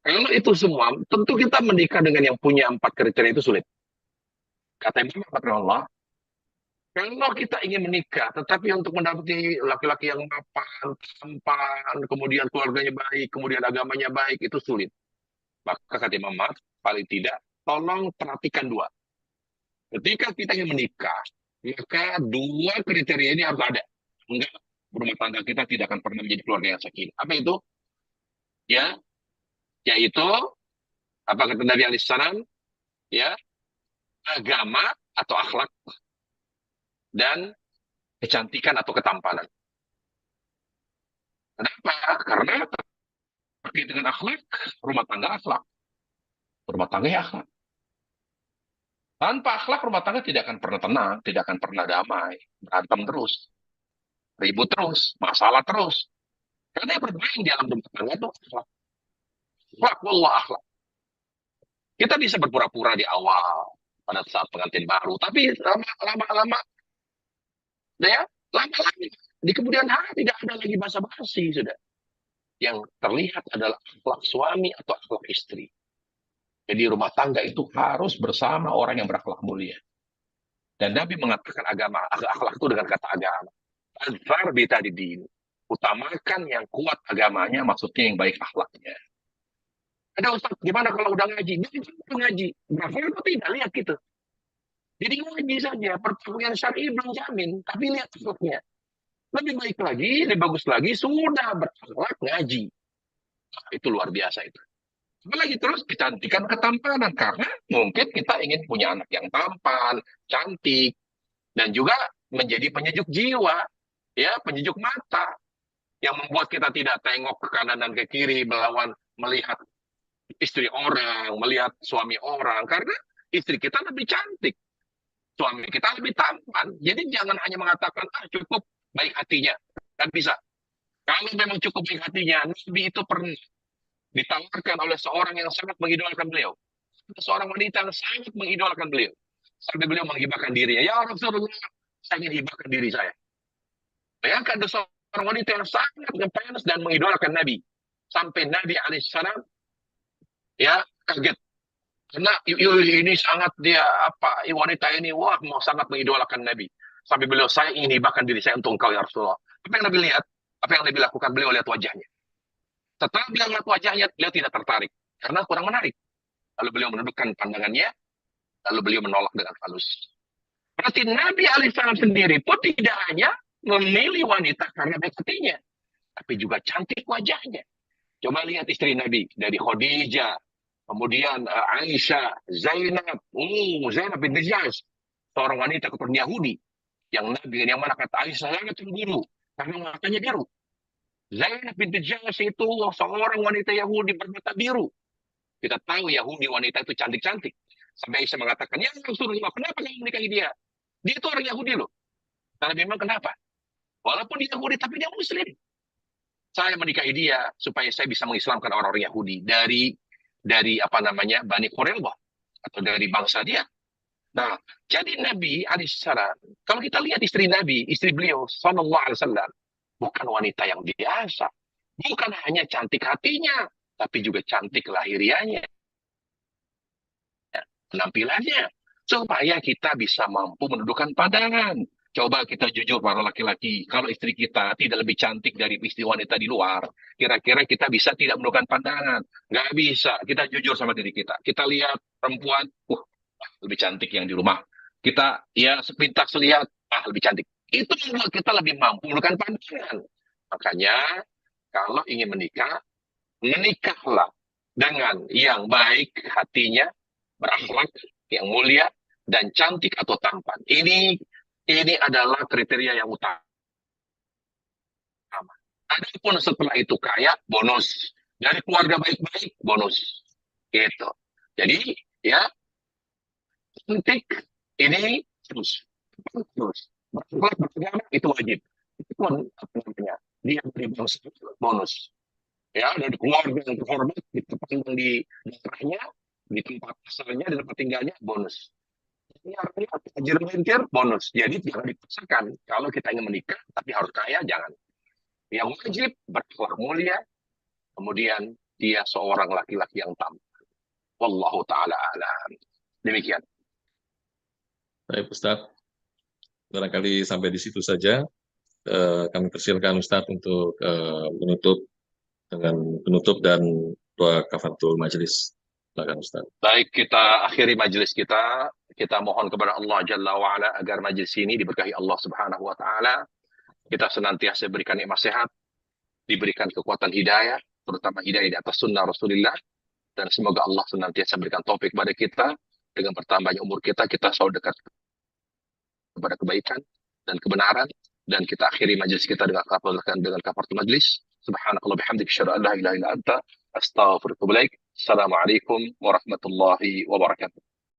Kalau itu semua, tentu kita menikah dengan yang punya 4 kriteria itu sulit. Kata Imam Ahmad, kalau kita ingin menikah, tetapi untuk mendapati laki-laki yang mapan, tampan, kemudian keluarganya baik, kemudian agamanya baik, itu sulit. Maka kata Imam Ahmad, paling tidak, tolong perhatikan 2. Ketika kita ingin menikah, maka 2 kriteria ini harus ada. Enggak, rumah tangga kita tidak akan pernah menjadi keluarga yang sakinah. Apa itu? Ya, yaitu apa kata Nabi alaihissalam? Ya, agama atau akhlak dan kecantikan atau ketampanan. Kenapa? Karena terkait dengan akhlak, rumah tangga akhlak. Rumah tangga ya akhlak. Tanpa akhlak, rumah tangga tidak akan pernah tenang, tidak akan pernah damai. Berantem terus, ribut terus, masalah terus. Karena yang bermain di dalam rumah tangga itu akhlak. Akhlak, wallah akhlak. Kita bisa berpura-pura di awal, pada saat pengantin baru. Tapi lama-lama, ya, lama-lama. Di kemudian hari tidak ada lagi basa-basi sudah. Yang terlihat adalah akhlak suami atau akhlak istri. Jadi rumah tangga itu harus bersama orang yang berakhlak mulia. Dan Nabi mengatakan agama, akhlak itu dengan kata agama. Azhar bitadidin. Utamakan yang kuat agamanya, maksudnya yang baik akhlaknya. Ada Ustaz, gimana kalau udah ngaji? Dia ngaji. Berapa atau tidak? Lihat gitu. Jadi ngaji saja. Pertemuan syar'i belum jamin. Tapi lihat akhlaknya. Lebih baik lagi, lebih bagus lagi, sudah berakhlak ngaji. Nah, itu luar biasa itu. Apalagi terus kecantikan ketampanan. Karena mungkin kita ingin punya anak yang tampan, cantik, dan juga menjadi penyejuk jiwa, ya, penyejuk mata, yang membuat kita tidak tengok ke kanan dan ke kiri melihat istri orang, melihat suami orang, karena istri kita lebih cantik, suami kita lebih tampan. Jadi jangan hanya mengatakan cukup baik hatinya, kan bisa. Kalau memang cukup baik hatinya, Nabi itu pernah ditawarkan oleh seorang yang sangat mengidolakan beliau, seorang wanita yang sangat mengidolakan beliau, sampai beliau menghibahkan dirinya. Ya Rasulullah, saya ingin hibahkan diri saya. Bayangkan ada seorang wanita yang sangat ngefans dan mengidolakan Nabi. Sampai Nabi alaihissalam ya kaget. Karena ini sangat dia apa wanita ini wah mau sangat mengidolakan Nabi. Sampai beliau saya ingin hibahkan diri saya untuk engkau ya Rasulullah. Apa yang Nabi lihat? Apa yang Nabi lakukan? Beliau lihat wajahnya. Setelah beliau lihat wajahnya, beliau tidak tertarik karena kurang menarik. Lalu beliau menundukkan pandangannya, lalu beliau menolak dengan halus. Berarti Nabi alaihissalam sendiri pun tidak hanya memilih wanita karena baik hatinya, tapi juga cantik wajahnya. Coba lihat istri Nabi dari Khadijah, kemudian Aisyah, Zainab, Zainab bin Jahsh, seorang wanita keturunan Yahudi yang Nabi yang mana kata Aisyah sangat cemburu karena matanya biru. Zainab bin Jahsh itu seorang wanita Yahudi bermata biru. Kita tahu Yahudi wanita itu cantik-cantik. Sampai Aisyah mengatakan, ya Rasulullah, kenapa kamu menikahi dia? Dia itu orang Yahudi loh. Karena memang kenapa? Walaupun dia Yahudi, tapi dia Muslim. Saya menikahi dia supaya saya bisa mengislamkan orang-orang Yahudi dari apa namanya Bani Quraizah atau dari bangsa dia. Nah, jadi Nabi alaihissalam, kalau kita lihat istri Nabi, istri beliau sallallahu alaihi wasallam, bukan wanita yang biasa, bukan hanya cantik hatinya, tapi juga cantik lahirianya, penampilannya, supaya kita bisa mampu menundukkan pandangan. Coba kita jujur para laki-laki, kalau istri kita tidak lebih cantik dari istri wanita di luar, kira-kira kita bisa tidak menundukkan pandangan? Nggak bisa, kita jujur sama diri kita. Kita lihat perempuan, lebih cantik yang di rumah. Kita ya sepintas lihat, lebih cantik. Itu membuat kita lebih mampu menundukkan pandangan. Makanya kalau ingin menikah, menikahlah dengan yang baik hatinya, berakhlak, yang mulia, dan cantik atau tampan. Ini adalah kriteria yang utama. Adapun setelah itu kaya, bonus. Dari keluarga baik-baik, bonus. Gitu. Jadi, ya, cantik ini terus. Berakhlak, beragama itu wajib. Itu pun apa namanya? Dia dari bangsa bonus. Ya, dari keluarga yang terhormat, dipandang di daerahnya, di tempat asalnya, di tempat tinggalnya, bonus. Ini artinya tajir melintir, bonus. Jadi jangan dipaksakan. Kalau kita ingin menikah, tapi harus kaya, jangan. Yang wajib berakhlak mulia, kemudian dia seorang laki-laki yang tampan. Wallahu taala alam. Demikian. Baik, Ustadz. Barangkali sampai di situ saja. Kami persilahkan Ustadz untuk menutup dengan penutup dan doa kafaratul majelis. Silakan Ustadz. Baik, kita akhiri majelis kita. Kita mohon kepada Allah Jalla wa'ala agar majelis ini diberkahi Allah Subhanahu wa ta'ala. Kita senantiasa diberikan nikmat sehat, diberikan kekuatan hidayah, terutama hidayah di atas sunnah Rasulullah. Dan semoga Allah senantiasa berikan taufik kepada kita. Dengan bertambahnya umur kita selalu dekat kepada kebaikan dan kebenaran. Dan kita akhiri majelis kita dengan kafaratul majlis. Subhanakallah bihamdik, asyhadu an la ilaha illa anta, astaghfiruka wa atubu ilaik. Assalamualaikum warahmatullahi wabarakatuh.